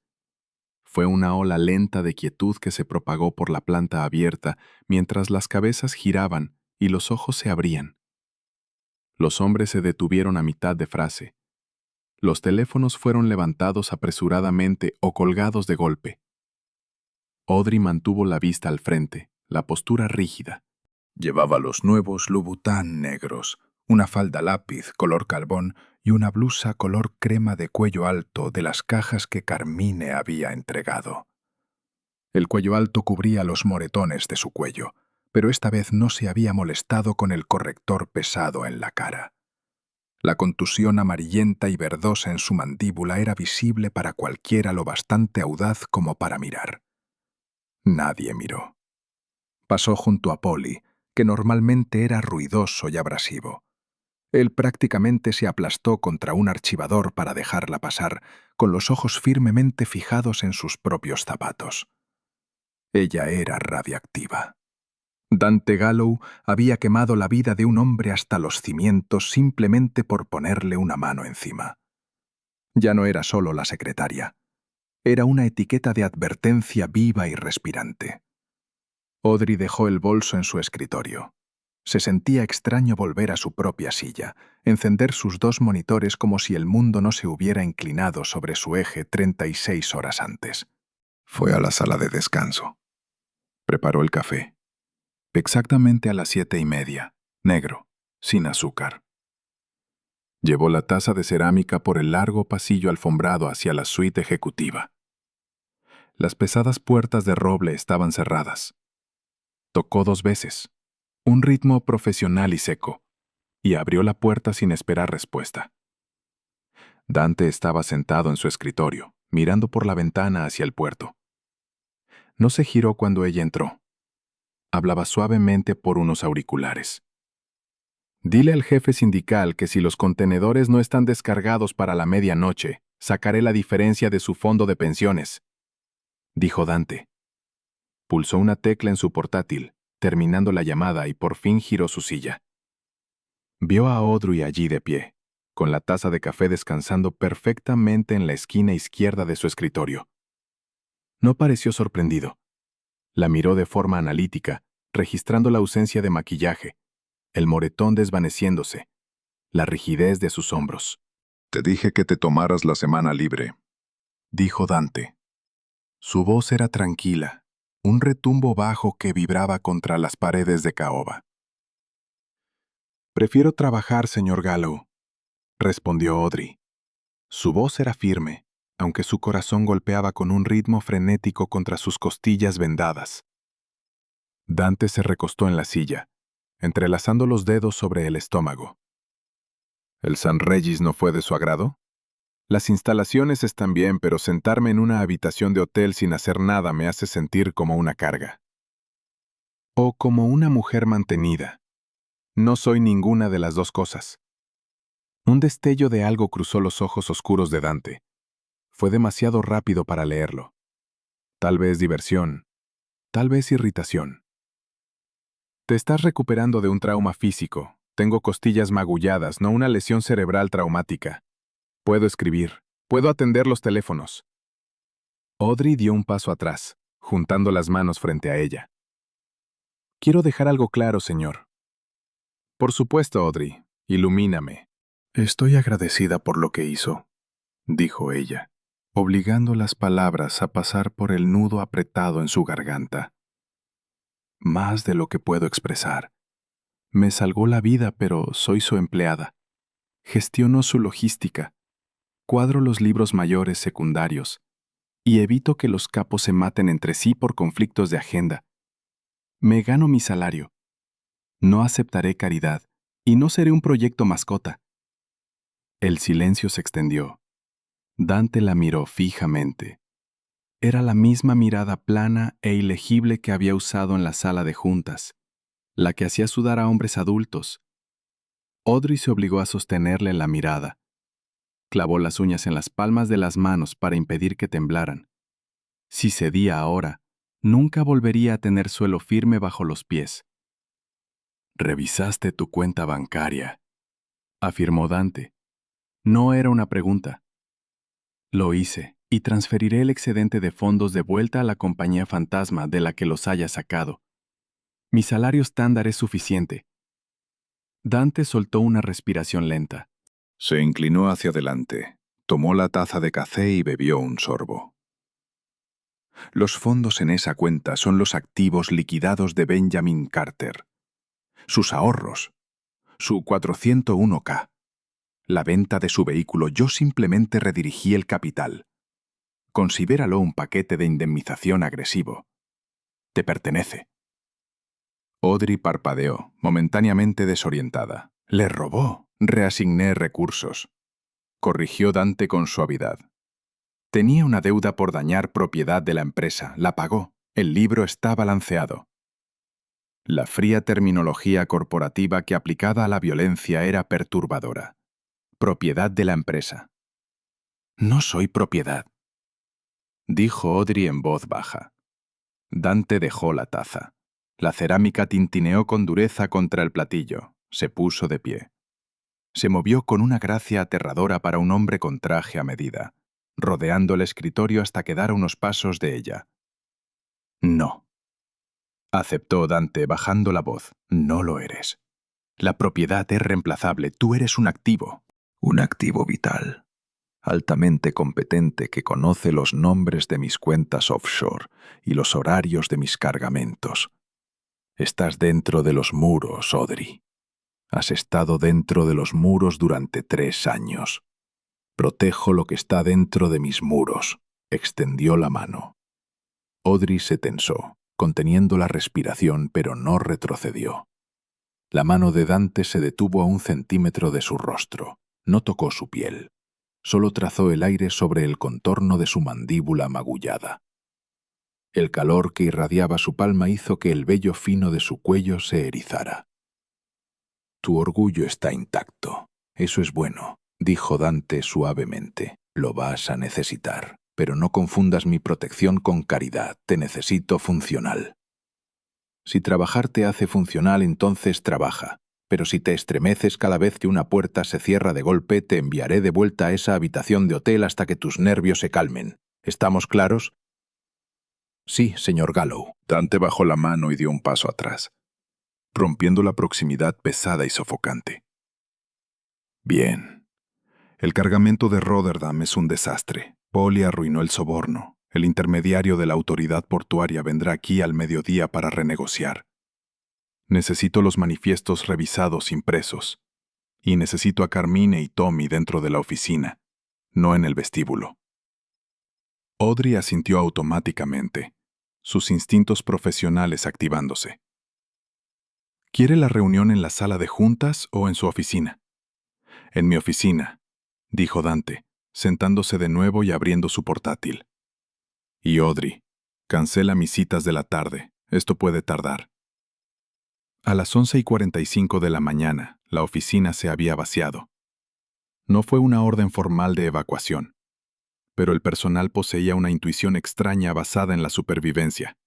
Speaker 1: Fue una ola lenta de quietud que se propagó por la planta abierta mientras las cabezas giraban y los ojos se abrían. Los hombres se detuvieron a mitad de frase. Los teléfonos fueron levantados apresuradamente o colgados de golpe. Audrey mantuvo la vista al frente, la postura rígida. Llevaba los nuevos Louboutin negros, una falda lápiz color carbón y una blusa color crema de cuello alto de las cajas que Carmine había entregado. El cuello alto cubría los moretones de su cuello, pero esta vez no se había molestado con el corrector pesado en la cara. La contusión amarillenta y verdosa en su mandíbula era visible para cualquiera lo bastante audaz como para mirar. Nadie miró. Pasó junto a Polly, que normalmente era ruidoso y abrasivo. Él prácticamente se aplastó contra un archivador para dejarla pasar, con los ojos firmemente fijados en sus propios zapatos. Ella era radiactiva. Dante Gallo había quemado la vida de un hombre hasta los cimientos simplemente por ponerle una mano encima. Ya no era solo la secretaria. Era una etiqueta de advertencia viva y respirante. Audrey dejó el bolso en su escritorio. Se sentía extraño volver a su propia silla, encender sus dos monitores como si el mundo no se hubiera inclinado sobre su eje 36 horas antes. Fue a la sala de descanso. Preparó el café. Exactamente a las 7:30, negro, sin azúcar. Llevó la taza de cerámica por el largo pasillo alfombrado hacia la suite ejecutiva. Las pesadas puertas de roble estaban cerradas. Tocó 2 veces, un ritmo profesional y seco, y abrió la puerta sin esperar respuesta. Dante estaba sentado en su escritorio, mirando por la ventana hacia el puerto. No se giró cuando ella entró. Hablaba suavemente por unos auriculares. Dile al jefe sindical que si los contenedores no están descargados para la medianoche, sacaré la diferencia de su fondo de pensiones, dijo Dante. Pulsó una tecla en su portátil, terminando la llamada, y por fin giró su silla. Vio a Audrey allí de pie, con la taza de café descansando perfectamente en la esquina izquierda de su escritorio. No pareció sorprendido. La miró de forma analítica, registrando la ausencia de maquillaje, el moretón desvaneciéndose, la rigidez de sus hombros.
Speaker 2: Te dije que te tomaras la semana libre,
Speaker 1: dijo Dante. Su voz era tranquila, un retumbo bajo que vibraba contra las paredes de caoba. Prefiero trabajar, señor Gallo, respondió Audrey. Su voz era firme, aunque su corazón golpeaba con un ritmo frenético contra sus costillas vendadas. Dante se recostó en la silla, entrelazando los dedos sobre el estómago. ¿El San Regis no fue de su agrado? Las instalaciones están bien, pero sentarme en una habitación de hotel sin hacer nada me hace sentir como una carga. O como una mujer mantenida. No soy ninguna de las dos cosas. Un destello de algo cruzó los ojos oscuros de Dante. Fue demasiado rápido para leerlo. Tal vez diversión, tal vez irritación. Te estás recuperando de un trauma físico. Tengo costillas magulladas, no una lesión cerebral traumática. Puedo escribir. Puedo atender los teléfonos. Audrey dio un paso atrás, juntando las manos frente a ella. Quiero dejar algo claro, señor. Por supuesto, Audrey. Ilumíname. Estoy agradecida por lo que hizo, dijo ella, obligando las palabras a pasar por el nudo apretado en su garganta. Más de lo que puedo expresar. Me salvó la vida, pero soy su empleada. Gestiono su logística. Cuadro los libros mayores secundarios.
Speaker 2: y evito que los capos se maten entre sí por conflictos de agenda. Me gano mi salario. No aceptaré caridad y no seré un proyecto mascota. El silencio se extendió. Dante la miró fijamente. Era la misma mirada plana e ilegible que había usado en la sala de juntas, la que hacía sudar a hombres adultos. Audrey se obligó a sostenerle la mirada. Clavó las uñas en las palmas de las manos para impedir que temblaran. Si cedía ahora, nunca volvería a tener suelo firme bajo los pies. «Revisaste tu cuenta bancaria», afirmó Dante. No era una pregunta. Lo hice, y transferiré el excedente de fondos de vuelta a la compañía fantasma de la que los haya sacado. Mi salario estándar es suficiente. Dante soltó una respiración lenta.
Speaker 1: Se inclinó hacia adelante, tomó la taza de café y bebió un sorbo. Los fondos en esa cuenta son los activos liquidados de Benjamin Carter. Sus ahorros. Su 401k. La venta de su vehículo, yo simplemente redirigí el capital. Considéralo un paquete de indemnización agresivo. Te pertenece. Audrey parpadeó, momentáneamente desorientada. Le robó. Reasigné recursos. Corrigió Dante con suavidad. Tenía una deuda por dañar propiedad de la empresa. La pagó. El libro está balanceado. La fría terminología corporativa que aplicada a la violencia era perturbadora. Propiedad de la empresa. No soy propiedad, dijo Audrey en voz baja. Dante dejó la taza. La cerámica tintineó con dureza contra el platillo. Se puso de pie. Se movió con una gracia aterradora para un hombre con traje a medida, rodeando el escritorio hasta quedar a unos pasos de ella. No, aceptó Dante bajando la voz. No lo eres. La propiedad es reemplazable. Tú eres un activo. Un activo vital. Altamente competente que conoce los nombres de mis cuentas offshore y los horarios de mis cargamentos. Estás dentro de los muros, Audrey. Has estado dentro de los muros durante 3 años. Protejo lo que está dentro de mis muros. Extendió la mano. Audrey se tensó, conteniendo la respiración, pero no retrocedió. La mano de Dante se detuvo a 1 centímetro de su rostro. No tocó su piel. Solo trazó el aire sobre el contorno de su mandíbula magullada. El calor que irradiaba su palma hizo que el vello fino de su cuello se erizara. Tu orgullo está intacto. Eso es bueno, dijo Dante suavemente. Lo vas a necesitar, pero no confundas mi protección con caridad. Te necesito funcional. Si trabajar te hace funcional, entonces trabaja. Pero si te estremeces cada vez que una puerta se cierra de golpe, te enviaré de vuelta a esa habitación de hotel hasta que tus nervios se calmen. ¿Estamos claros? Sí, señor Gallow. Dante bajó la mano y dio un paso atrás, rompiendo la proximidad pesada y sofocante. Bien. El cargamento de Rotterdam es un desastre. Polly arruinó el soborno. El intermediario de la autoridad portuaria vendrá aquí al mediodía para renegociar. Necesito los manifiestos revisados impresos. Y necesito a Carmine y Tommy dentro de la oficina, no en el vestíbulo. Audrey asintió automáticamente, sus instintos profesionales activándose. ¿Quiere la reunión en la sala de juntas o en su oficina? En mi oficina, dijo Dante, sentándose de nuevo y abriendo su portátil. Y Audrey, cancela mis citas de la tarde, esto puede tardar. A las 11:45 de la mañana, la oficina se había vaciado. No fue una orden formal de evacuación, pero el personal poseía una intuición extraña basada en la supervivencia.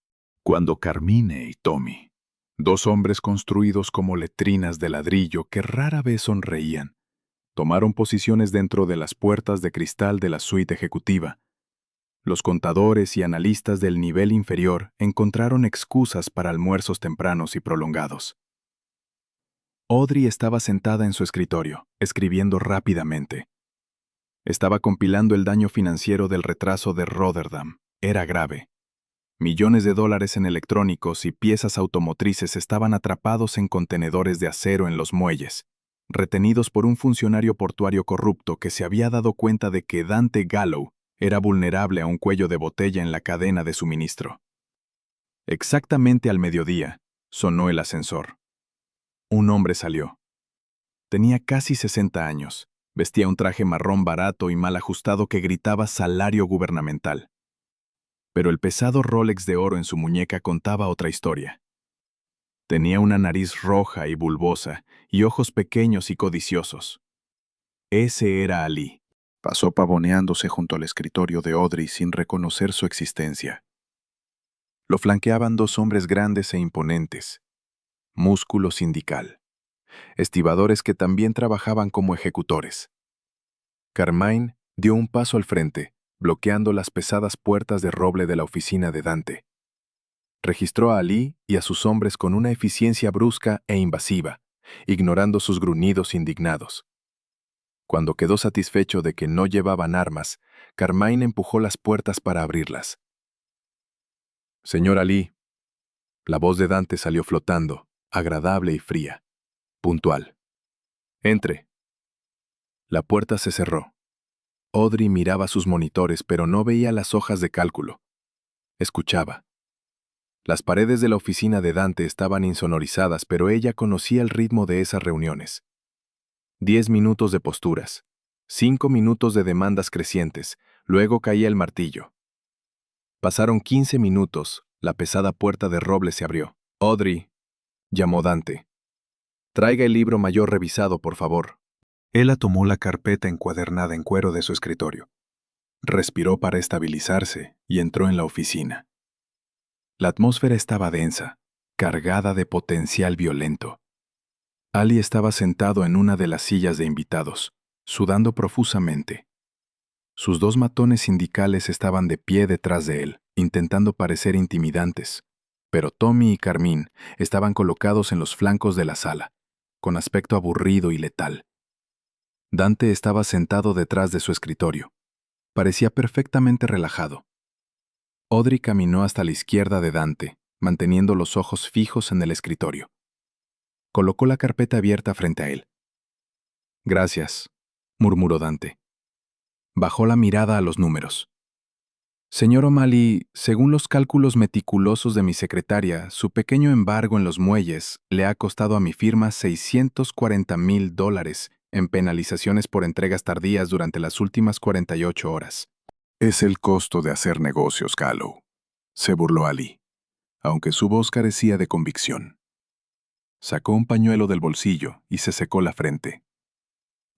Speaker 1: Cuando Carmine y Tommy, 2 hombres construidos como letrinas de ladrillo que rara vez sonreían, tomaron posiciones dentro de las puertas de cristal de la suite ejecutiva, los contadores y analistas del nivel inferior encontraron excusas para almuerzos tempranos y prolongados. Audrey estaba sentada en su escritorio, escribiendo rápidamente. Estaba compilando el daño financiero del retraso de Rotterdam. Era grave. Millones de dólares en electrónicos y piezas automotrices estaban atrapados en contenedores de acero en los muelles, retenidos por un funcionario portuario corrupto que se había dado cuenta de que Dante Gallow
Speaker 2: Era vulnerable a un cuello de botella en la cadena de suministro. Exactamente al mediodía, sonó el ascensor. Un hombre salió. Tenía casi 60 años. Vestía un traje marrón barato y mal ajustado que gritaba salario gubernamental. Pero el pesado Rolex de oro en su muñeca contaba otra historia. Tenía una nariz roja y bulbosa y ojos pequeños y codiciosos. Ese era Ali. Pasó pavoneándose junto al escritorio de Audrey sin reconocer su existencia. Lo flanqueaban dos hombres grandes e imponentes, músculo sindical, estibadores que también trabajaban como ejecutores. Carmine dio un paso al frente, bloqueando las pesadas puertas de roble de la oficina de Dante. Registró a Ali y a sus hombres con una eficiencia brusca e invasiva, ignorando sus gruñidos indignados. Cuando quedó satisfecho de que no llevaban armas, Carmine empujó las puertas para abrirlas. «Señor Ali». La voz de Dante salió flotando, agradable y fría, puntual. «Entre». La puerta se cerró. Audrey miraba sus monitores, pero no veía las hojas de cálculo. Escuchaba. Las paredes de la oficina de Dante estaban insonorizadas, pero ella conocía el ritmo de esas reuniones. 10 minutos de posturas, 5 minutos de demandas crecientes, luego caía el martillo. Pasaron 15 minutos, la pesada puerta de roble se abrió. «Audrey», llamó Dante. «Traiga el libro mayor revisado, por favor». Ella tomó la carpeta encuadernada en cuero de su escritorio. Respiró para estabilizarse y entró en la oficina. La atmósfera estaba densa, cargada de potencial violento. Ali estaba sentado en una de las sillas de invitados, sudando profusamente. Sus dos matones sindicales estaban de pie detrás de él, intentando parecer intimidantes, pero Tommy y Carmine estaban colocados en los flancos de la sala, con aspecto aburrido y letal. Dante estaba sentado detrás de su escritorio. Parecía perfectamente relajado. Audrey caminó hasta la izquierda de Dante, manteniendo los ojos fijos en el escritorio. Colocó la carpeta abierta frente a él. «Gracias», murmuró Dante. Bajó la mirada a los números. «Señor O'Malley, según los cálculos meticulosos de mi secretaria, su pequeño embargo en los muelles le ha costado a mi firma $640,000 en penalizaciones por entregas tardías durante las últimas 48 horas.
Speaker 1: Es el costo de hacer negocios, Gallo», se burló Ali, aunque su voz carecía de convicción. Sacó un pañuelo del bolsillo y se secó la frente.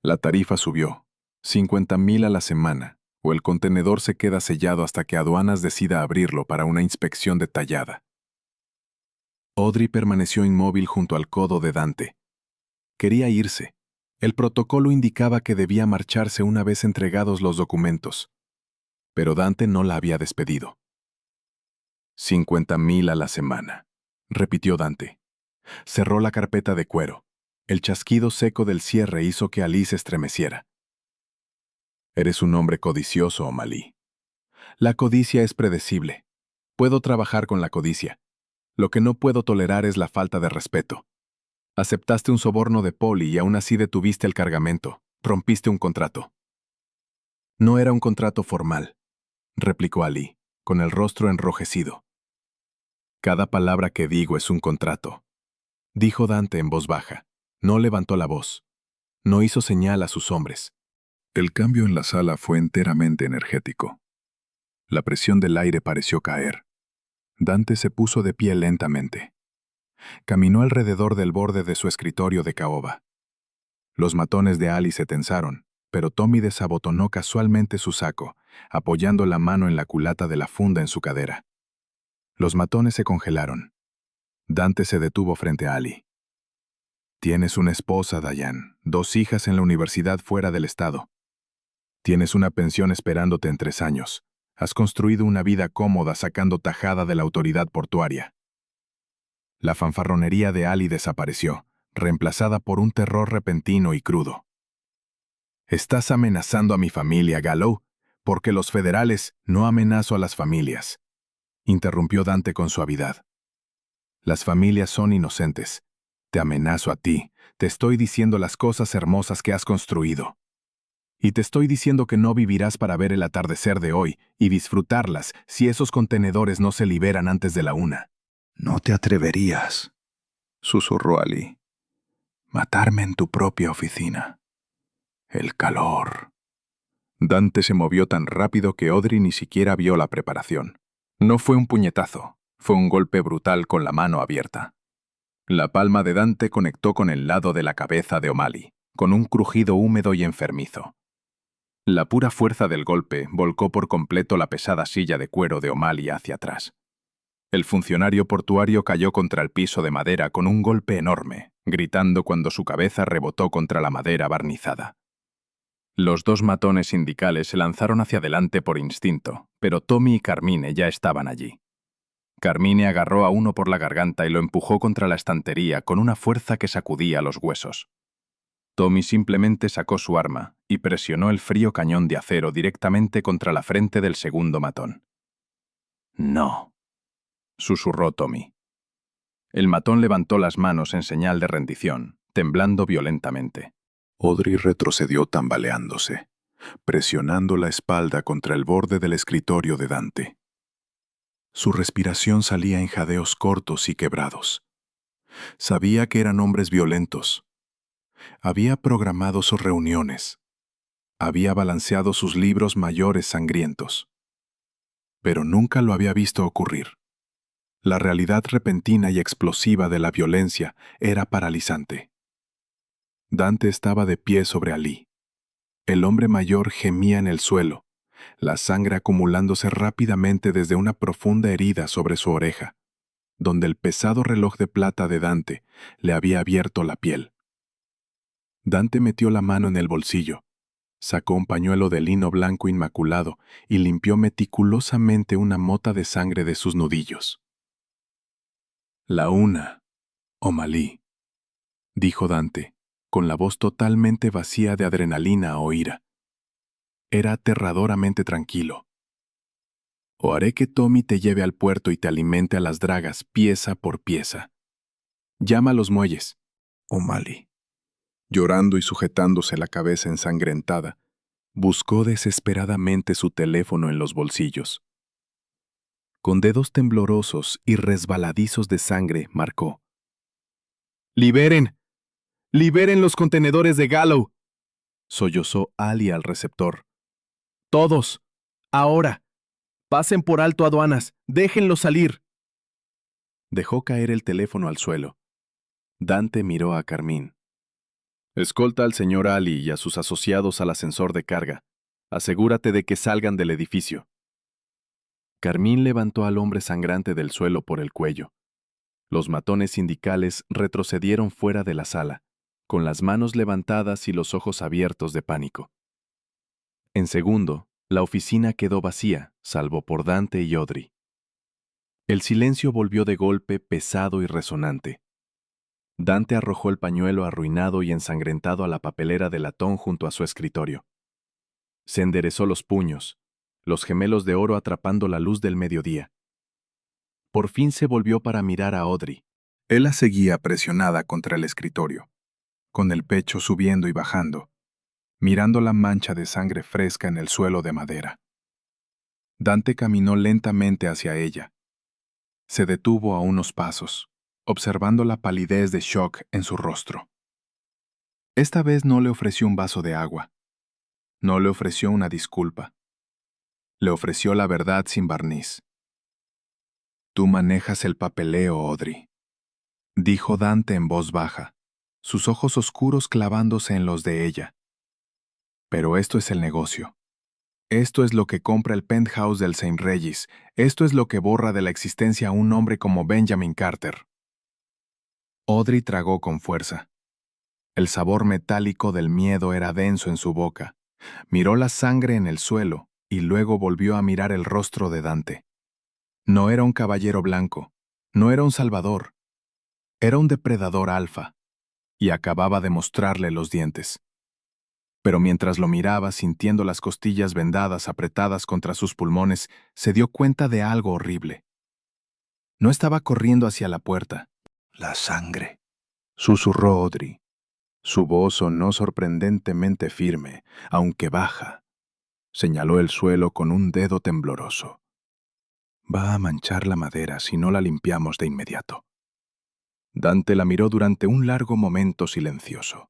Speaker 1: La tarifa subió, 50,000 a la semana, o el contenedor se queda sellado hasta que aduanas decida abrirlo para una inspección detallada. Audrey permaneció inmóvil junto al codo de Dante. Quería irse. El protocolo indicaba que debía marcharse una vez entregados los documentos. Pero Dante no la había despedido. 50,000 a la semana, repitió Dante. Cerró la carpeta de cuero. El chasquido seco del cierre hizo que Ali se estremeciera. «Eres un hombre codicioso, O'Malley. La codicia es predecible. Puedo trabajar con la codicia. Lo que no puedo tolerar es la falta de respeto. Aceptaste un soborno de Polly y aún así detuviste el cargamento. Rompiste un contrato». «No era un contrato formal», replicó Ali, con el rostro enrojecido. «Cada palabra que digo es un contrato», dijo Dante en voz baja. No levantó la voz. No hizo señal a sus hombres. El cambio en la sala fue enteramente energético. La presión del aire pareció caer. Dante se puso de pie lentamente. Caminó alrededor del borde de su escritorio de caoba. Los matones de Ali se tensaron, pero Tommy desabotonó casualmente su saco, apoyando la mano en la culata de la funda en su cadera. Los matones se congelaron. Dante se detuvo frente a Ali. «Tienes una esposa, Diane, 2 hijas en la universidad fuera del estado. Tienes una pensión esperándote en 3 años. Has construido una vida cómoda sacando tajada de la autoridad portuaria». La fanfarronería de Ali desapareció, reemplazada por un terror repentino y crudo. «Estás amenazando a mi familia, Gallo, porque los federales no amenazo a las familias», interrumpió Dante con suavidad. «Las familias son inocentes. Te amenazo a ti. Te estoy diciendo las cosas hermosas que has construido.
Speaker 2: Y te estoy diciendo que no vivirás para ver el atardecer de hoy y disfrutarlas si esos contenedores no se liberan antes de la 1.
Speaker 1: No te atreverías, susurró Ali. Matarme en tu propia oficina. El calor. Dante se movió tan rápido que Audrey ni siquiera vio la preparación. No fue un puñetazo, fue un golpe brutal con la mano abierta. La palma de Dante conectó con el lado de la cabeza de O'Malley, con un crujido húmedo y enfermizo. La pura fuerza del golpe volcó por completo la pesada silla de cuero de O'Malley hacia atrás. El funcionario portuario cayó contra el piso de madera con un golpe enorme, gritando cuando su cabeza rebotó contra la madera barnizada. Los dos matones sindicales se lanzaron hacia adelante por instinto, pero Tommy y Carmine ya estaban allí. Carmine agarró a uno por la garganta y lo empujó contra la estantería con una fuerza que sacudía los huesos. Tommy simplemente sacó su arma y presionó el frío cañón de acero directamente contra la frente del segundo matón. «No», susurró Tommy. El matón levantó las manos en señal de rendición, temblando violentamente. Audrey retrocedió tambaleándose, presionando la espalda contra el borde del escritorio de Dante. Su respiración salía en jadeos cortos y quebrados. Sabía que eran hombres violentos. Había programado sus reuniones. Había balanceado sus libros mayores sangrientos. Pero nunca lo había visto ocurrir. La realidad repentina y explosiva de la violencia era paralizante. Dante estaba de pie sobre Ali. El hombre mayor gemía en el suelo, la sangre acumulándose rápidamente desde una profunda herida sobre su oreja, donde el pesado reloj de plata de Dante le había abierto la piel. Dante metió la mano en el bolsillo, sacó un pañuelo de lino blanco inmaculado y limpió meticulosamente una mota de sangre de sus nudillos. «La 1, O'Malley», dijo Dante, con la voz totalmente vacía de adrenalina o ira. Era aterradoramente tranquilo. «O haré que Tommy te lleve al puerto y te alimente a las dragas pieza por pieza. Llama a los muelles». O'Malley, llorando y sujetándose la cabeza ensangrentada, buscó desesperadamente su teléfono en los bolsillos. Con dedos temblorosos y resbaladizos de sangre, marcó. «¡Liberen! ¡Liberen los contenedores de Gallo!», sollozó Ali al receptor. «¡Todos! ¡Ahora! Pasen por alto aduanas! ¡Déjenlos salir!». Dejó caer el teléfono al suelo. Dante miró a Carmine. «Escolta al señor Ali y a sus asociados al ascensor de carga. Asegúrate de que salgan del edificio». Carmine levantó al hombre sangrante del suelo por el cuello. Los matones sindicales retrocedieron fuera de la sala, con las manos levantadas y los ojos abiertos de pánico. En segundo, la oficina quedó vacía, salvo por Dante y Audrey. El silencio volvió de golpe pesado y resonante. Dante arrojó el pañuelo arruinado y ensangrentado a la papelera de latón junto a su escritorio. Se enderezó los puños, los gemelos de oro atrapando la luz del mediodía. Por fin se volvió para mirar a Audrey. Él la seguía presionada contra el escritorio, con el pecho subiendo y bajando, mirando la mancha de sangre fresca en el suelo de madera. Dante caminó lentamente hacia ella. Se detuvo a unos pasos, observando la palidez de shock en su rostro. Esta vez no le ofreció un vaso de agua. No le ofreció una disculpa. Le ofreció la verdad sin barniz. «Tú manejas el papeleo, Audrey», dijo Dante en voz baja, sus ojos oscuros clavándose en los de ella. «Pero esto es el negocio. Esto es lo que compra el penthouse del St. Regis. Esto es lo que borra de la existencia a un hombre como Benjamin Carter». Audrey tragó con fuerza. El sabor metálico del miedo era denso en su boca. Miró la sangre en el suelo y luego volvió a mirar el rostro de Dante. No era un caballero blanco, no era un salvador. Era un depredador alfa, y acababa de mostrarle los dientes. Pero mientras lo miraba, sintiendo las costillas vendadas apretadas contra sus pulmones, se dio cuenta de algo horrible. No estaba corriendo hacia la puerta. «La sangre», susurró Audrey. Su voz sonó sorprendentemente firme, aunque baja. Señaló el suelo con un dedo tembloroso. Va a manchar la madera si no la limpiamos de inmediato. Dante la miró durante un largo momento silencioso.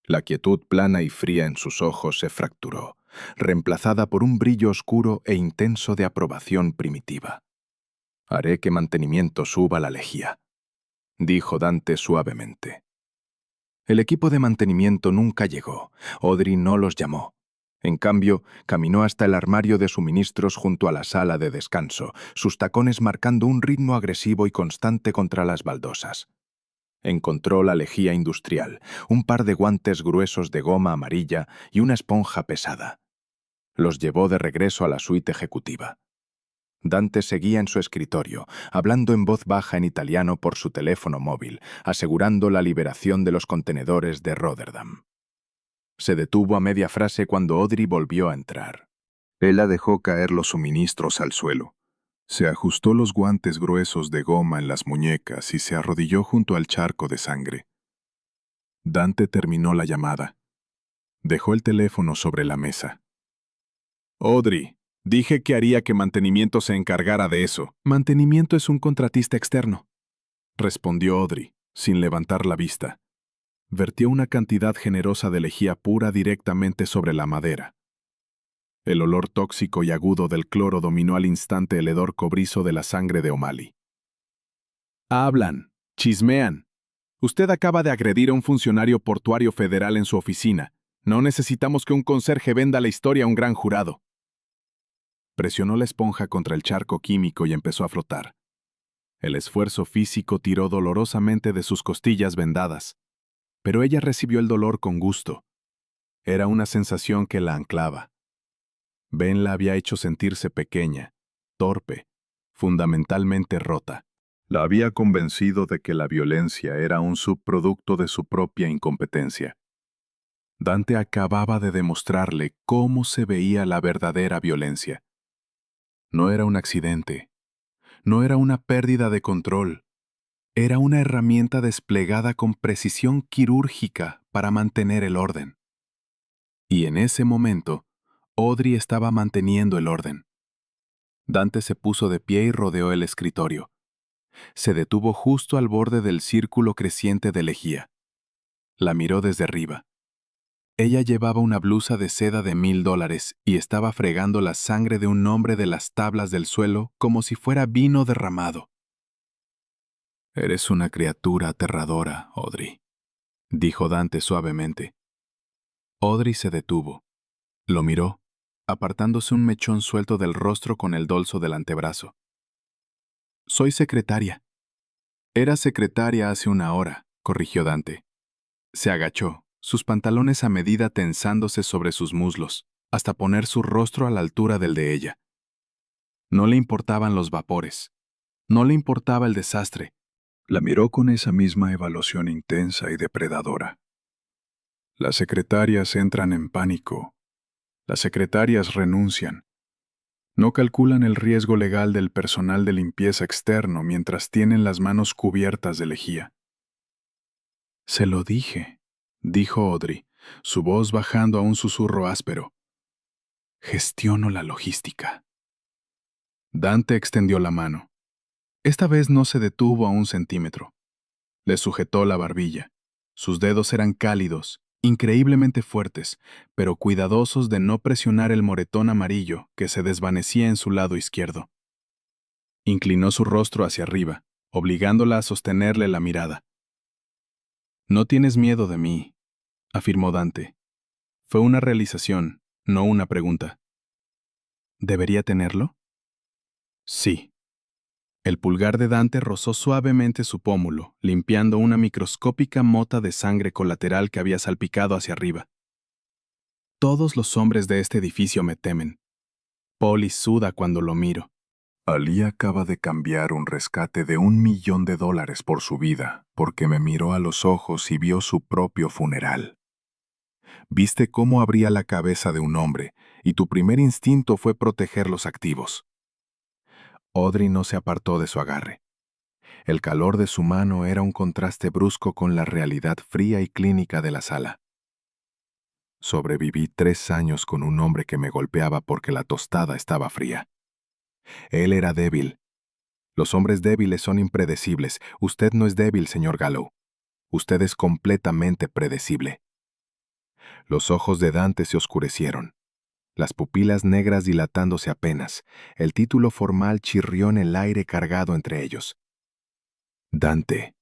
Speaker 1: La quietud plana y fría en sus ojos se fracturó, reemplazada por un brillo oscuro e intenso de aprobación primitiva. Haré que mantenimiento suba la lejía, dijo Dante suavemente. El equipo de mantenimiento nunca llegó. Audrey no los llamó. En cambio, caminó hasta el armario de suministros junto a la sala de descanso, sus tacones marcando un ritmo agresivo y constante contra las baldosas. Encontró la lejía industrial, un par de guantes gruesos de goma amarilla y una esponja pesada. Los llevó de regreso a la suite ejecutiva. Dante seguía en su escritorio, hablando en voz baja en italiano por su teléfono móvil, asegurando la liberación de los contenedores de Rotterdam. Se detuvo a media frase cuando Audrey volvió a entrar. Ella dejó caer los suministros al suelo. Se ajustó los guantes gruesos de goma en las muñecas y se arrodilló junto al charco de sangre. Dante terminó la llamada. Dejó el teléfono sobre la mesa. Audrey, dije que haría que mantenimiento se encargara de eso. Mantenimiento es un contratista externo, respondió Audrey, sin levantar la vista. Vertió una cantidad generosa de lejía pura directamente sobre la madera. El olor tóxico y agudo del cloro dominó al instante el hedor cobrizo de la sangre de O'Malley. Hablan, chismean. Usted acaba de agredir a un funcionario portuario federal en su oficina. No necesitamos que un conserje venda la historia a un gran jurado. Presionó la esponja contra el charco químico y empezó a flotar. El esfuerzo físico tiró dolorosamente de sus costillas vendadas, pero ella recibió el dolor con gusto. Era una sensación que la anclaba. Ben la había hecho sentirse pequeña, torpe, fundamentalmente rota. La había convencido de que la violencia era un subproducto de su propia incompetencia. Dante acababa de demostrarle cómo se veía la verdadera violencia. No era un accidente, no era una pérdida de control, era una herramienta desplegada con precisión quirúrgica para mantener el orden. Y en ese momento, Audrey estaba manteniendo el orden. Dante se puso de pie y rodeó el escritorio. Se detuvo justo al borde del círculo creciente de lejía. La miró desde arriba. Ella llevaba una blusa de seda de $1000 y estaba fregando la sangre de un hombre de las tablas del suelo como si fuera vino derramado. Eres una criatura aterradora, Audrey, dijo Dante suavemente. Audrey se detuvo. Lo miró, apartándose un mechón suelto del rostro con el dorso del antebrazo. Soy secretaria. Era secretaria hace una hora, corrigió Dante. Se agachó, sus pantalones a medida tensándose sobre sus muslos, hasta poner su rostro a la altura del de ella. No le importaban los vapores. No le importaba el desastre. La miró con esa misma evaluación intensa y depredadora. Las secretarias entran en pánico. Las secretarias renuncian. No calculan el riesgo legal del personal de limpieza externo mientras tienen las manos cubiertas de lejía. Se lo dije, dijo Audrey, su voz bajando a un susurro áspero. Gestiono la logística. Dante extendió la mano. Esta vez no se detuvo a 1 centímetro. Le sujetó la barbilla. Sus dedos eran cálidos, increíblemente fuertes, pero cuidadosos de no presionar el moretón amarillo que se desvanecía en su lado izquierdo. Inclinó su rostro hacia arriba, obligándola a sostenerle la mirada. No tienes miedo de mí, afirmó Dante. Fue una realización, no una pregunta. ¿Debería tenerlo? Sí. El pulgar de Dante rozó suavemente su pómulo, limpiando una microscópica mota de sangre colateral que había salpicado hacia arriba. Todos los hombres de este edificio me temen. Polly suda cuando lo miro. Ali acaba de cambiar un rescate de $1.000.000 por su vida, porque me miró a los ojos y vio su propio funeral. Viste cómo abría la cabeza de un hombre, y tu primer instinto fue proteger los activos. Audrey no se apartó de su agarre. El calor de su mano era un contraste brusco con la realidad fría y clínica de la sala. Sobreviví 3 años con un hombre que me golpeaba porque la tostada estaba fría. Él era débil. Los hombres débiles son impredecibles. Usted no es débil, señor Gallo. Usted es completamente predecible. Los ojos de Dante se oscurecieron, las pupilas negras dilatándose apenas. El título formal chirrió en el aire cargado entre ellos. Dante,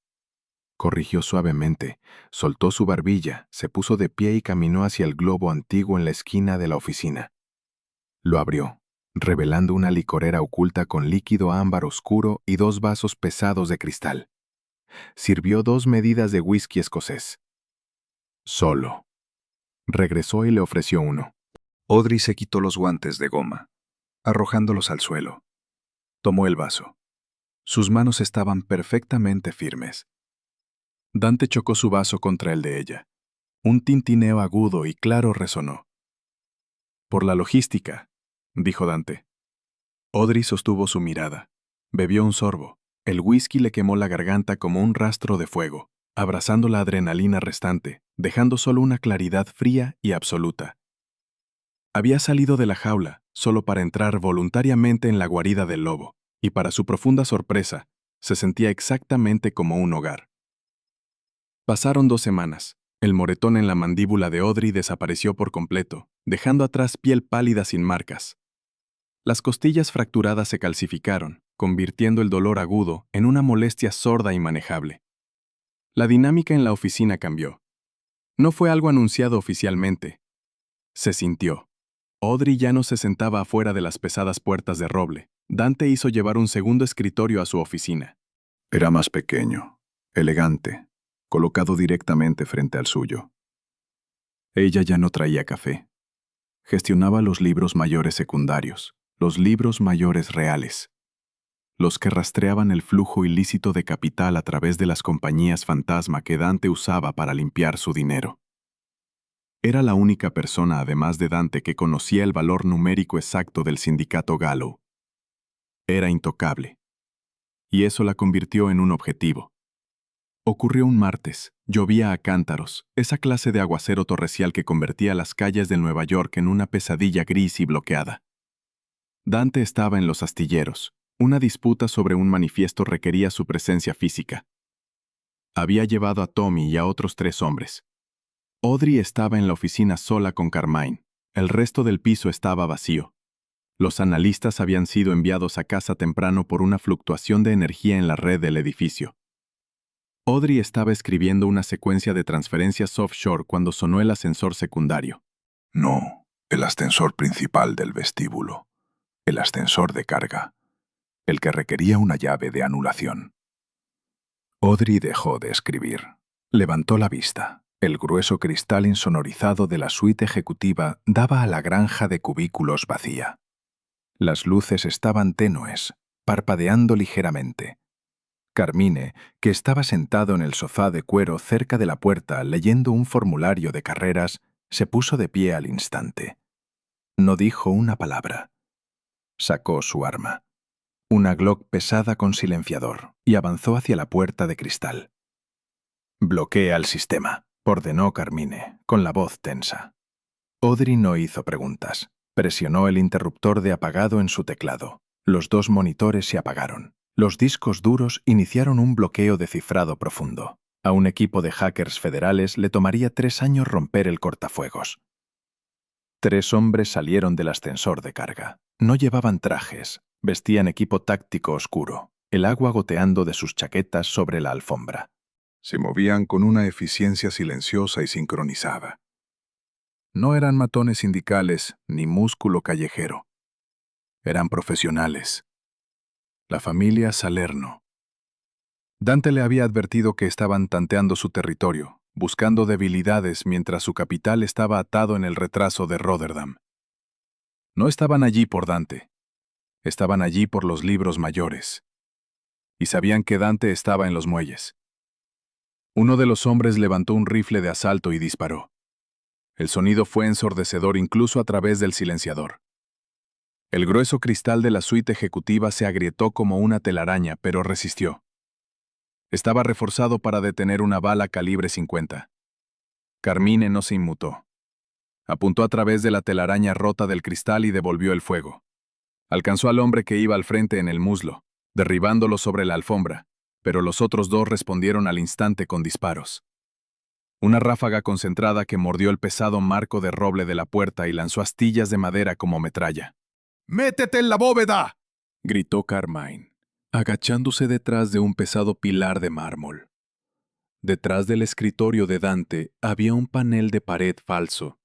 Speaker 1: corrigió suavemente, soltó su barbilla, se puso de pie y caminó hacia el globo antiguo en la esquina de la oficina. Lo abrió, revelando una licorera oculta con líquido ámbar oscuro y 2 vasos pesados de cristal. Sirvió 2 medidas de whisky escocés. Solo. Regresó y le ofreció uno.
Speaker 3: Audrey se quitó los guantes de goma, arrojándolos al suelo. Tomó el vaso. Sus manos estaban perfectamente firmes. Dante chocó su vaso contra el de ella. Un tintineo agudo y claro resonó. «Por la logística», dijo Dante. Audrey sostuvo su mirada. Bebió un sorbo. El whisky le quemó la garganta como un rastro de fuego, abrazando la adrenalina restante, dejando solo una claridad fría y absoluta. Había salido de la jaula solo para entrar voluntariamente en la guarida del lobo, y para su profunda sorpresa, se sentía exactamente como un hogar. Pasaron 2 semanas. El moretón en la mandíbula de Audrey desapareció por completo, dejando atrás piel pálida sin marcas. Las costillas fracturadas se calcificaron, convirtiendo el dolor agudo en una molestia sorda y manejable. La dinámica en la oficina cambió. No fue algo anunciado oficialmente. Se sintió. Audrey ya no se sentaba afuera de las pesadas puertas de roble. Dante hizo llevar un segundo escritorio a su oficina.
Speaker 2: Era más pequeño, elegante, colocado directamente frente al suyo. Ella ya no traía café. Gestionaba los libros mayores secundarios, los libros mayores reales, los que rastreaban el flujo ilícito de capital a través de las compañías fantasma que Dante usaba para limpiar su dinero. Era la única persona, además de Dante, que conocía el valor numérico exacto del sindicato Gallo. Era intocable. Y eso la convirtió en un objetivo. Ocurrió un martes. Llovía a cántaros, esa clase de aguacero torrencial que convertía las calles de Nueva York en una pesadilla gris y bloqueada. Dante estaba en los astilleros. Una disputa sobre un manifiesto requería su presencia física. Había llevado a Tommy y a otros 3 hombres. Audrey estaba en la oficina sola con Carmine. El resto del piso estaba vacío. Los analistas habían sido enviados a casa temprano por una fluctuación de energía en la red del edificio. Audrey estaba escribiendo una secuencia de transferencias offshore cuando sonó el ascensor secundario.
Speaker 1: No, el ascensor principal del vestíbulo. El ascensor de carga. El que requería una llave de anulación. Audrey dejó de escribir. Levantó la vista. El grueso cristal insonorizado de la suite ejecutiva daba a la granja de cubículos vacía. Las luces estaban tenues, parpadeando ligeramente. Carmine, que estaba sentado en el sofá de cuero cerca de la puerta leyendo un formulario de carreras, se puso de pie al instante. No dijo una palabra. Sacó su arma, una Glock pesada con silenciador, y avanzó hacia la puerta de cristal. «Bloquea el sistema», ordenó Carmine, con la voz tensa. Audrey no hizo preguntas. Presionó el interruptor de apagado en su teclado. Los 2 monitores se apagaron. Los discos duros iniciaron un bloqueo de cifrado profundo. A un equipo de hackers federales le tomaría 3 años romper el cortafuegos. 3 hombres salieron del ascensor de carga. No llevaban trajes, vestían equipo táctico oscuro, el agua goteando de sus chaquetas sobre la alfombra. Se movían con una eficiencia silenciosa y sincronizada. No eran matones sindicales ni músculo callejero. Eran profesionales. La familia Salerno. Dante le había advertido que estaban tanteando su territorio, buscando debilidades mientras su capital estaba atado en el retraso de Rotterdam. No estaban allí por Dante. Estaban allí por los libros mayores. Y sabían que Dante estaba en los muelles. Uno de los hombres levantó un rifle de asalto y disparó. El sonido fue ensordecedor incluso a través del silenciador. El grueso cristal de la suite ejecutiva se agrietó como una telaraña, pero resistió.
Speaker 2: Estaba reforzado para detener una bala calibre 50. Carmine no se inmutó. Apuntó a través de la telaraña rota del cristal y devolvió el fuego. Alcanzó al hombre que iba al frente en el muslo, derribándolo sobre la alfombra, pero los otros dos respondieron al instante con disparos. Una ráfaga concentrada que mordió el pesado marco de roble de la puerta y lanzó astillas de madera como metralla.
Speaker 3: ¡Métete en la bóveda!,
Speaker 2: gritó Carmine, agachándose detrás de un pesado pilar de mármol. Detrás del escritorio de Dante había un panel de pared falso.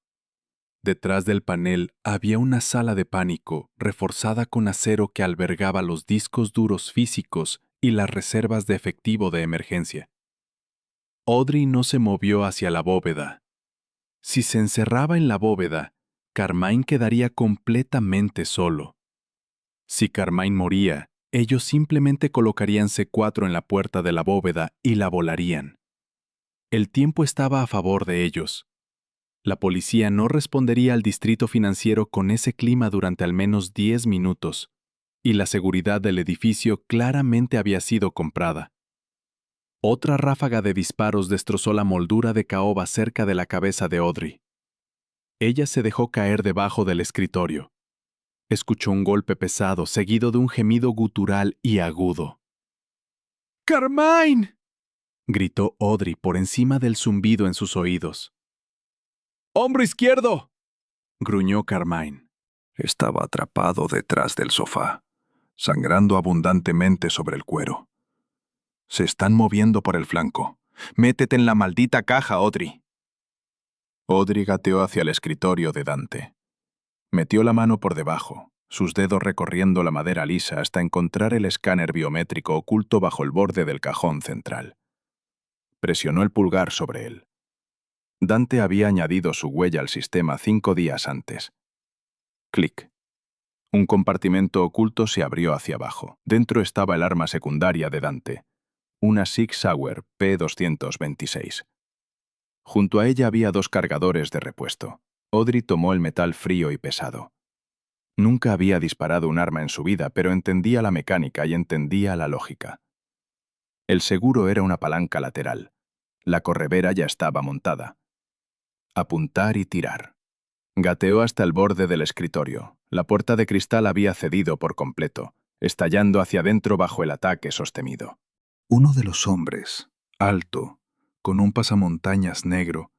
Speaker 2: Detrás del panel había una sala de pánico reforzada con acero que albergaba los discos duros físicos y las reservas de efectivo de emergencia. Audrey no se movió hacia la bóveda. Si se encerraba en la bóveda, Carmine quedaría completamente solo. Si Carmine moría, ellos simplemente colocarían C4 en la puerta de la bóveda y la volarían. El tiempo estaba a favor de ellos. La policía no respondería al distrito financiero con ese clima durante al menos 10 minutos, y la seguridad del edificio claramente había sido comprada. Otra ráfaga de disparos destrozó la moldura de caoba cerca de la cabeza de Audrey. Ella se dejó caer debajo del escritorio. Escuchó un golpe pesado seguido de un gemido gutural y agudo. ¡Carmine!, gritó Audrey por encima del zumbido en sus oídos. ¡Hombro izquierdo!, gruñó Carmine.
Speaker 1: Estaba atrapado detrás del sofá, sangrando abundantemente sobre el cuero. Se están moviendo por el flanco. Métete en la maldita caja, Audrey. Audrey gateó hacia el escritorio de Dante. Metió la mano por debajo, sus dedos recorriendo la madera lisa hasta encontrar el escáner biométrico oculto bajo el borde del cajón central. Presionó el pulgar sobre él. Dante había añadido su huella al sistema 5 días antes. Clic. Un compartimento oculto se abrió hacia abajo. Dentro estaba el arma secundaria de Dante, una Sig Sauer P226. Junto a ella había 2 cargadores de repuesto. Audrey tomó el metal frío y pesado. Nunca había disparado un arma en su vida, pero entendía la mecánica y entendía la lógica. El seguro era una palanca lateral. La correvera ya estaba montada. Apuntar y tirar. Gateó hasta el borde del escritorio. La puerta de cristal había cedido por completo, estallando hacia adentro bajo el ataque sostenido. Uno de los hombres, alto, con un pasamontañas negro,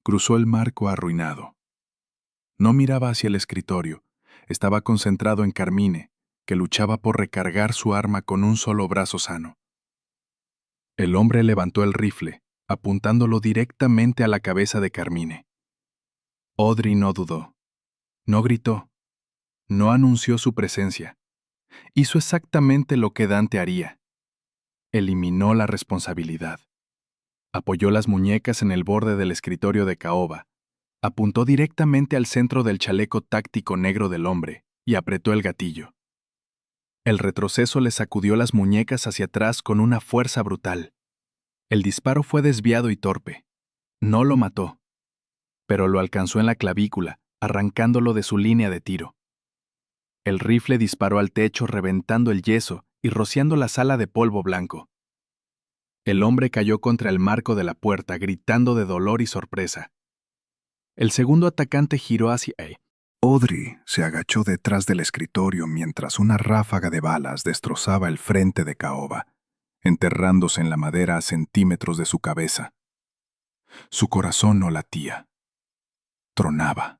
Speaker 1: cruzó el marco arruinado. No miraba hacia el escritorio, estaba concentrado en Carmine, que luchaba por recargar su arma con un solo brazo sano. El hombre levantó el rifle, apuntándolo directamente a la cabeza de Carmine. Audrey no dudó. No gritó. No anunció su presencia. Hizo exactamente lo que Dante haría. Eliminó la responsabilidad. Apoyó las muñecas en el borde del escritorio de caoba, apuntó directamente al centro del chaleco táctico negro del hombre y apretó el gatillo. El retroceso le sacudió las muñecas hacia atrás con una fuerza brutal. El disparo fue desviado y torpe. No lo mató, pero lo alcanzó en la clavícula, arrancándolo de su línea de tiro. El rifle disparó al techo reventando el yeso y rociando la sala de polvo blanco. El hombre cayó contra el marco de la puerta gritando de dolor y sorpresa. El segundo atacante giró hacia él. Audrey se agachó detrás del escritorio mientras una ráfaga de balas destrozaba el frente de caoba, enterrándose en la madera a centímetros de su cabeza. Su corazón no latía. Tronaba.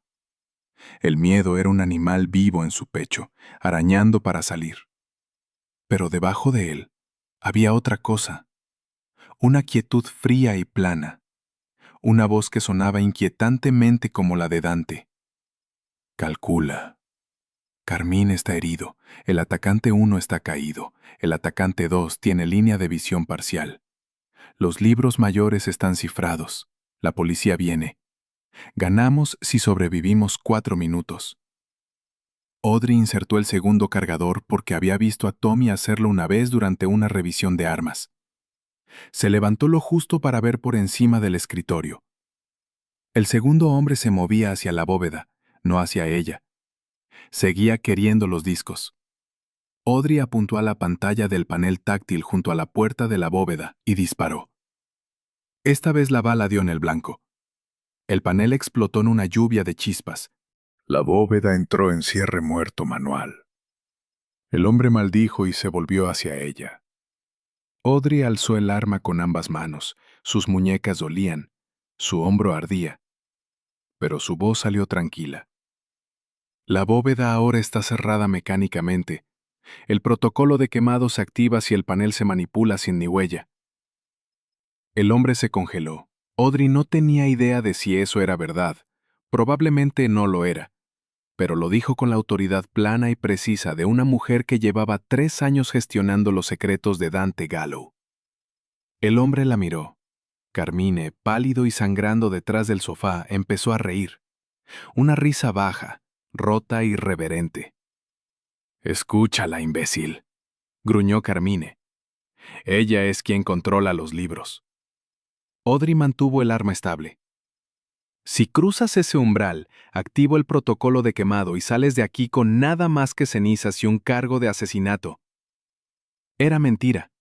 Speaker 1: El miedo era un animal vivo en su pecho, arañando para salir. Pero debajo de él había otra cosa. Una quietud fría y plana. Una voz que sonaba inquietantemente como la de Dante. Calcula. Carmine está herido, el atacante 1 está caído, el atacante 2 tiene línea de visión parcial. Los libros mayores están cifrados. La policía viene. Ganamos si sobrevivimos 4 minutos. Audrey insertó el segundo cargador porque había visto a Tommy hacerlo una vez durante una revisión de armas. Se levantó lo justo para ver por encima del escritorio. El segundo hombre se movía hacia la bóveda, no hacia ella. Seguía queriendo los discos.
Speaker 3: Audrey apuntó a la pantalla del panel táctil junto a la puerta de la bóveda y disparó. Esta vez la bala dio en el blanco. El panel explotó en una lluvia de chispas.
Speaker 1: La bóveda entró en cierre muerto manual. El hombre maldijo y se volvió hacia ella.
Speaker 3: Audrey alzó el arma con ambas manos. Sus muñecas dolían. Su hombro ardía. Pero su voz salió tranquila. La bóveda ahora está cerrada mecánicamente. El protocolo de quemado se activa si el panel se manipula sin ni huella. El hombre se congeló. Audrey no tenía idea de si eso era verdad. Probablemente no lo era. Pero lo dijo con la autoridad plana y precisa de una mujer que llevaba 3 años gestionando los secretos de Dante Gallo. El hombre la miró. Carmine, pálido y sangrando detrás del sofá, empezó a reír. Una risa baja, rota y reverente. «Escúchala, imbécil», gruñó Carmine. «Ella es quien controla los libros». Audrey mantuvo el arma estable. «Si cruzas ese umbral, activo el protocolo de quemado y sales de aquí con nada más que cenizas y un cargo de asesinato». Era mentira.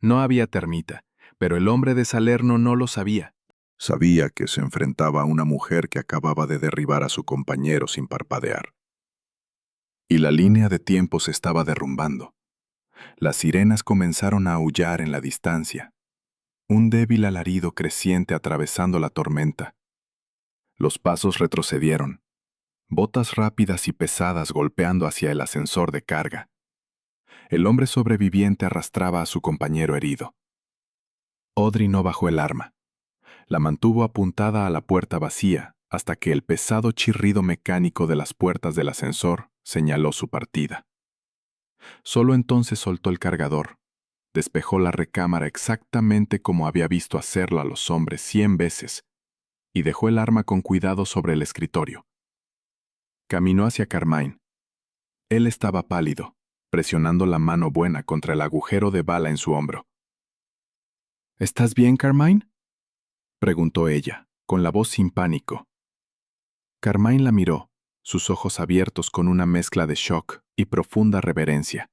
Speaker 3: No había termita, pero el hombre de Salerno no lo sabía.
Speaker 1: Sabía que se enfrentaba a una mujer que acababa de derribar a su compañero sin parpadear. Y la línea de tiempo se estaba derrumbando. Las sirenas comenzaron a aullar en la distancia. Un débil alarido creciente atravesando la tormenta. Los pasos retrocedieron. Botas rápidas y pesadas golpeando hacia el ascensor de carga. El hombre sobreviviente arrastraba a su compañero herido. Audrey no bajó el arma. La mantuvo apuntada a la puerta vacía hasta que el pesado chirrido mecánico de las puertas del ascensor señaló su partida. Solo entonces soltó el cargador, despejó la recámara exactamente como había visto hacerlo a los hombres 100 veces y dejó el arma con cuidado sobre el escritorio. Caminó hacia Carmine. Él estaba pálido, presionando la mano buena contra el agujero de bala en su hombro. «¿Estás bien, Carmine?», preguntó ella, con la voz sin pánico. Carmine la miró, sus ojos abiertos con una mezcla de shock y profunda reverencia.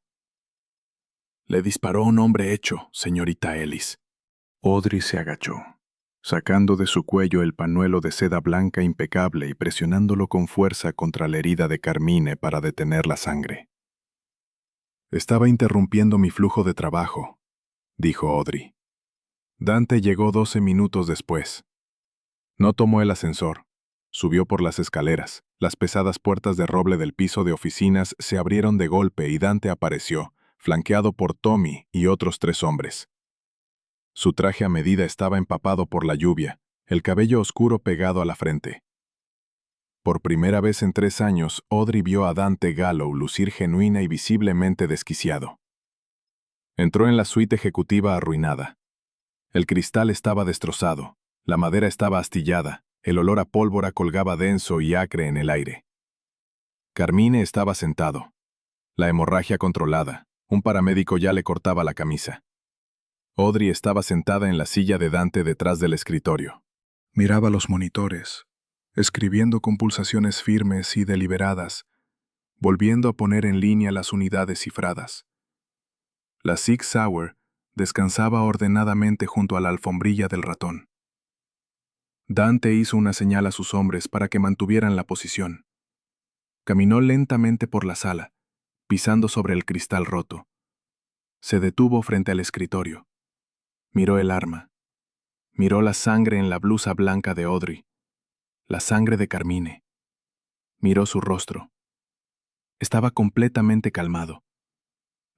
Speaker 1: «Le disparó un hombre hecho, señorita Ellis». Audrey se agachó, sacando de su cuello el pañuelo de seda blanca impecable y presionándolo con fuerza contra la herida de Carmine para detener la sangre. «Estaba interrumpiendo mi flujo de trabajo», dijo Audrey. «Dante llegó 12 minutos después. No tomó el ascensor. Subió por las escaleras. Las pesadas puertas de roble del piso de oficinas se abrieron de golpe y Dante apareció, flanqueado por Tommy y otros 3 hombres. Su traje a medida estaba empapado por la lluvia, el cabello oscuro pegado a la frente. Por primera vez en 3 años, Audrey vio a Dante Gallo lucir genuina y visiblemente desquiciado. Entró en la suite ejecutiva arruinada. El cristal estaba destrozado, la madera estaba astillada, el olor a pólvora colgaba denso y acre en el aire. Carmine estaba sentado. La hemorragia controlada, un paramédico ya le cortaba la camisa. Audrey estaba sentada en la silla de Dante detrás del escritorio. Miraba los monitores, escribiendo con pulsaciones firmes y deliberadas, volviendo a poner en línea las unidades cifradas. La Sig Sauer descansaba ordenadamente junto a la alfombrilla del ratón. Dante hizo una señal a sus hombres para que mantuvieran la posición. Caminó lentamente por la sala, pisando sobre el cristal roto. Se detuvo frente al escritorio. Miró el arma. Miró la sangre en la blusa blanca de Audrey. La sangre de Carmine. Miró su rostro. Estaba completamente calmado.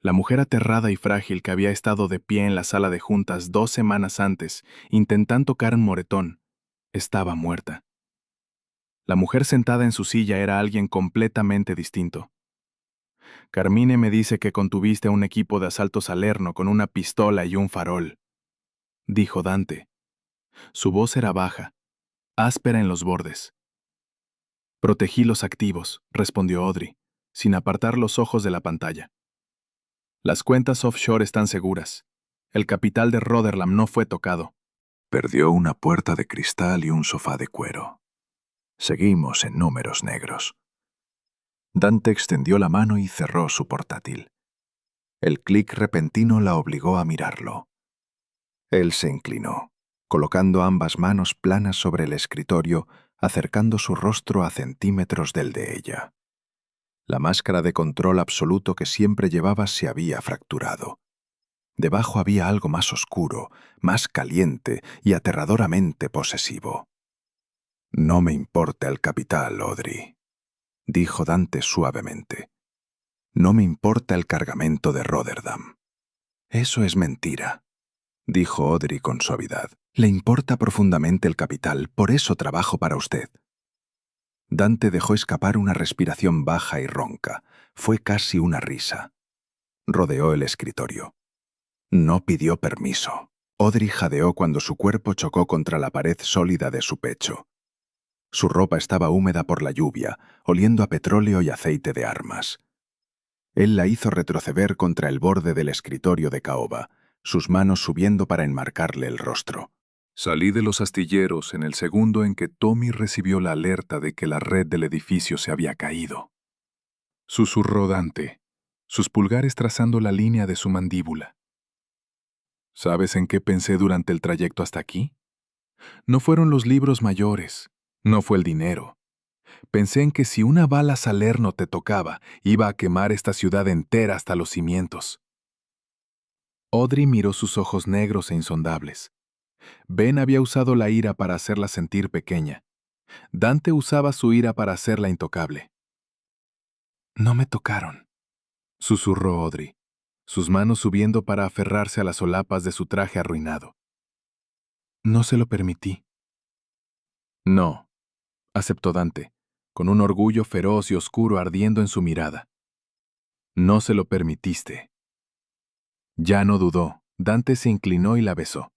Speaker 1: La mujer aterrada y frágil que había estado de pie en la sala de juntas 2 semanas antes, intentando tocar un moretón, estaba muerta. La mujer sentada en su silla era alguien completamente distinto. «Carmine me dice que contuviste a un equipo de asalto Salerno con una pistola y un farol», dijo Dante. Su voz era baja, áspera en los bordes. «Protegí los activos», respondió Audrey, sin apartar los ojos de la pantalla. «Las cuentas offshore están seguras. El capital de Rotherham no fue tocado». Perdió una puerta de cristal y un sofá de cuero. Seguimos en números negros. Dante extendió la mano y cerró su portátil. El clic repentino la obligó a mirarlo. Él se inclinó, colocando ambas manos planas sobre el escritorio, acercando su rostro a centímetros del de ella. La máscara de control absoluto que siempre llevaba se había fracturado. Debajo había algo más oscuro, más caliente y aterradoramente posesivo. «No me importa el capital, Audrey», dijo Dante suavemente. «No me importa el cargamento de Rotterdam». «Eso es mentira», dijo Audrey con suavidad. «Le importa profundamente el capital, por eso trabajo para usted». Dante dejó escapar una respiración baja y ronca. Fue casi una risa. Rodeó el escritorio. No pidió permiso. Audrey jadeó cuando su cuerpo chocó contra la pared sólida de su pecho. Su ropa estaba húmeda por la lluvia, oliendo a petróleo y aceite de armas. Él la hizo retroceder contra el borde del escritorio de caoba, sus manos subiendo para enmarcarle el rostro.
Speaker 2: Salí de los astilleros en el segundo en que Tommy recibió la alerta de que la red del edificio se había caído. Susurró Dante, sus pulgares trazando la línea de su mandíbula. ¿Sabes en qué pensé durante el trayecto hasta aquí? No fueron los libros mayores, no fue el dinero. Pensé en que si una bala Salerno te tocaba, iba a quemar esta ciudad entera hasta los cimientos. Audrey miró sus ojos negros e insondables. Ben había usado la ira para hacerla sentir pequeña. Dante usaba su ira para hacerla intocable. «No me tocaron», susurró Audrey, sus manos subiendo para aferrarse a las solapas de su traje arruinado. «No se lo permití». «No», aceptó Dante, con un orgullo feroz y oscuro ardiendo en su mirada. «No se lo permitiste». Ya no dudó, Dante se inclinó y la besó.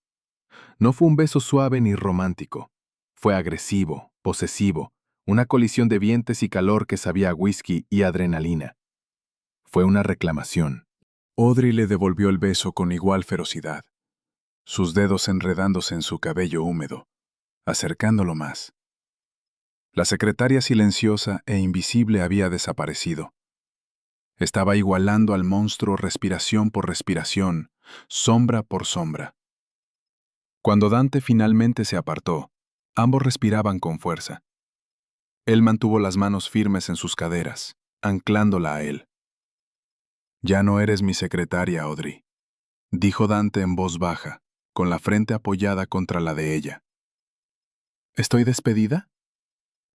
Speaker 2: No fue un beso suave ni romántico. Fue agresivo, posesivo, una colisión de vientres y calor que sabía a whisky y adrenalina. Fue una reclamación. Audrey le devolvió el beso con igual ferocidad, sus dedos enredándose en su cabello húmedo, acercándolo más. La secretaria silenciosa e invisible había desaparecido. Estaba igualando al monstruo respiración por respiración, sombra por sombra. Cuando Dante finalmente se apartó, ambos respiraban con fuerza. Él mantuvo las manos firmes en sus caderas, anclándola a él. «Ya no eres mi secretaria, Audrey», dijo Dante en voz baja, con la frente apoyada contra la de ella. «¿Estoy despedida?»,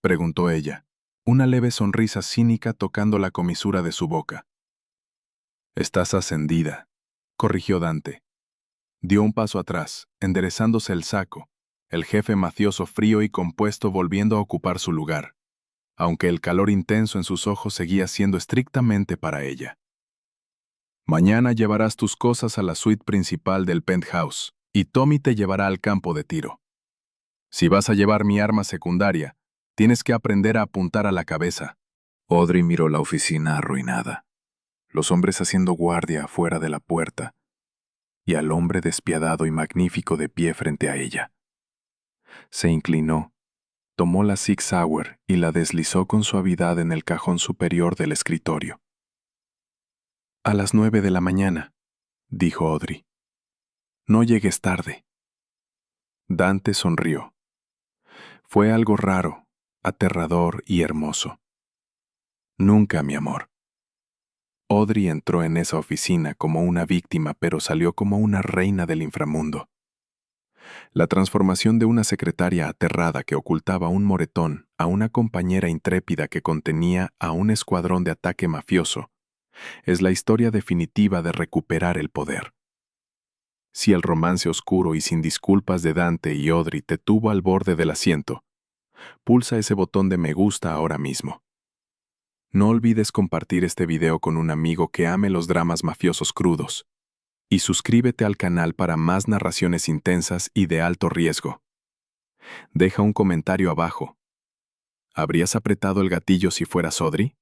Speaker 2: preguntó ella, una leve sonrisa cínica tocando la comisura de su boca. «Estás ascendida», corrigió Dante. Dio un paso atrás, enderezándose el saco, el jefe mafioso frío y compuesto volviendo a ocupar su lugar, aunque el calor intenso en sus ojos seguía siendo estrictamente para ella. «Mañana llevarás tus cosas a la suite principal del penthouse, y Tommy te llevará al campo de tiro. Si vas a llevar mi arma secundaria, tienes que aprender a apuntar a la cabeza». Audrey miró la oficina arruinada, los hombres haciendo guardia afuera de la puerta, y al hombre despiadado y magnífico de pie frente a ella. Se inclinó, tomó la Sig Sauer y la deslizó con suavidad en el cajón superior del escritorio. «A las 9 de la mañana», dijo Audrey. «No llegues tarde». Dante sonrió. Fue algo raro, aterrador y hermoso. «Nunca, mi amor». Audrey entró en esa oficina como una víctima, pero salió como una reina del inframundo. La transformación de una secretaria aterrada que ocultaba un moretón a una compañera intrépida que contenía a un escuadrón de ataque mafioso es la historia definitiva de recuperar el poder. Si el romance oscuro y sin disculpas de Dante y Audrey te tuvo al borde del asiento, pulsa ese botón de me gusta ahora mismo. No olvides compartir este video con un amigo que ame los dramas mafiosos crudos. Y suscríbete al canal para más narraciones intensas y de alto riesgo. Deja un comentario abajo. ¿Habrías apretado el gatillo si fueras Audrey?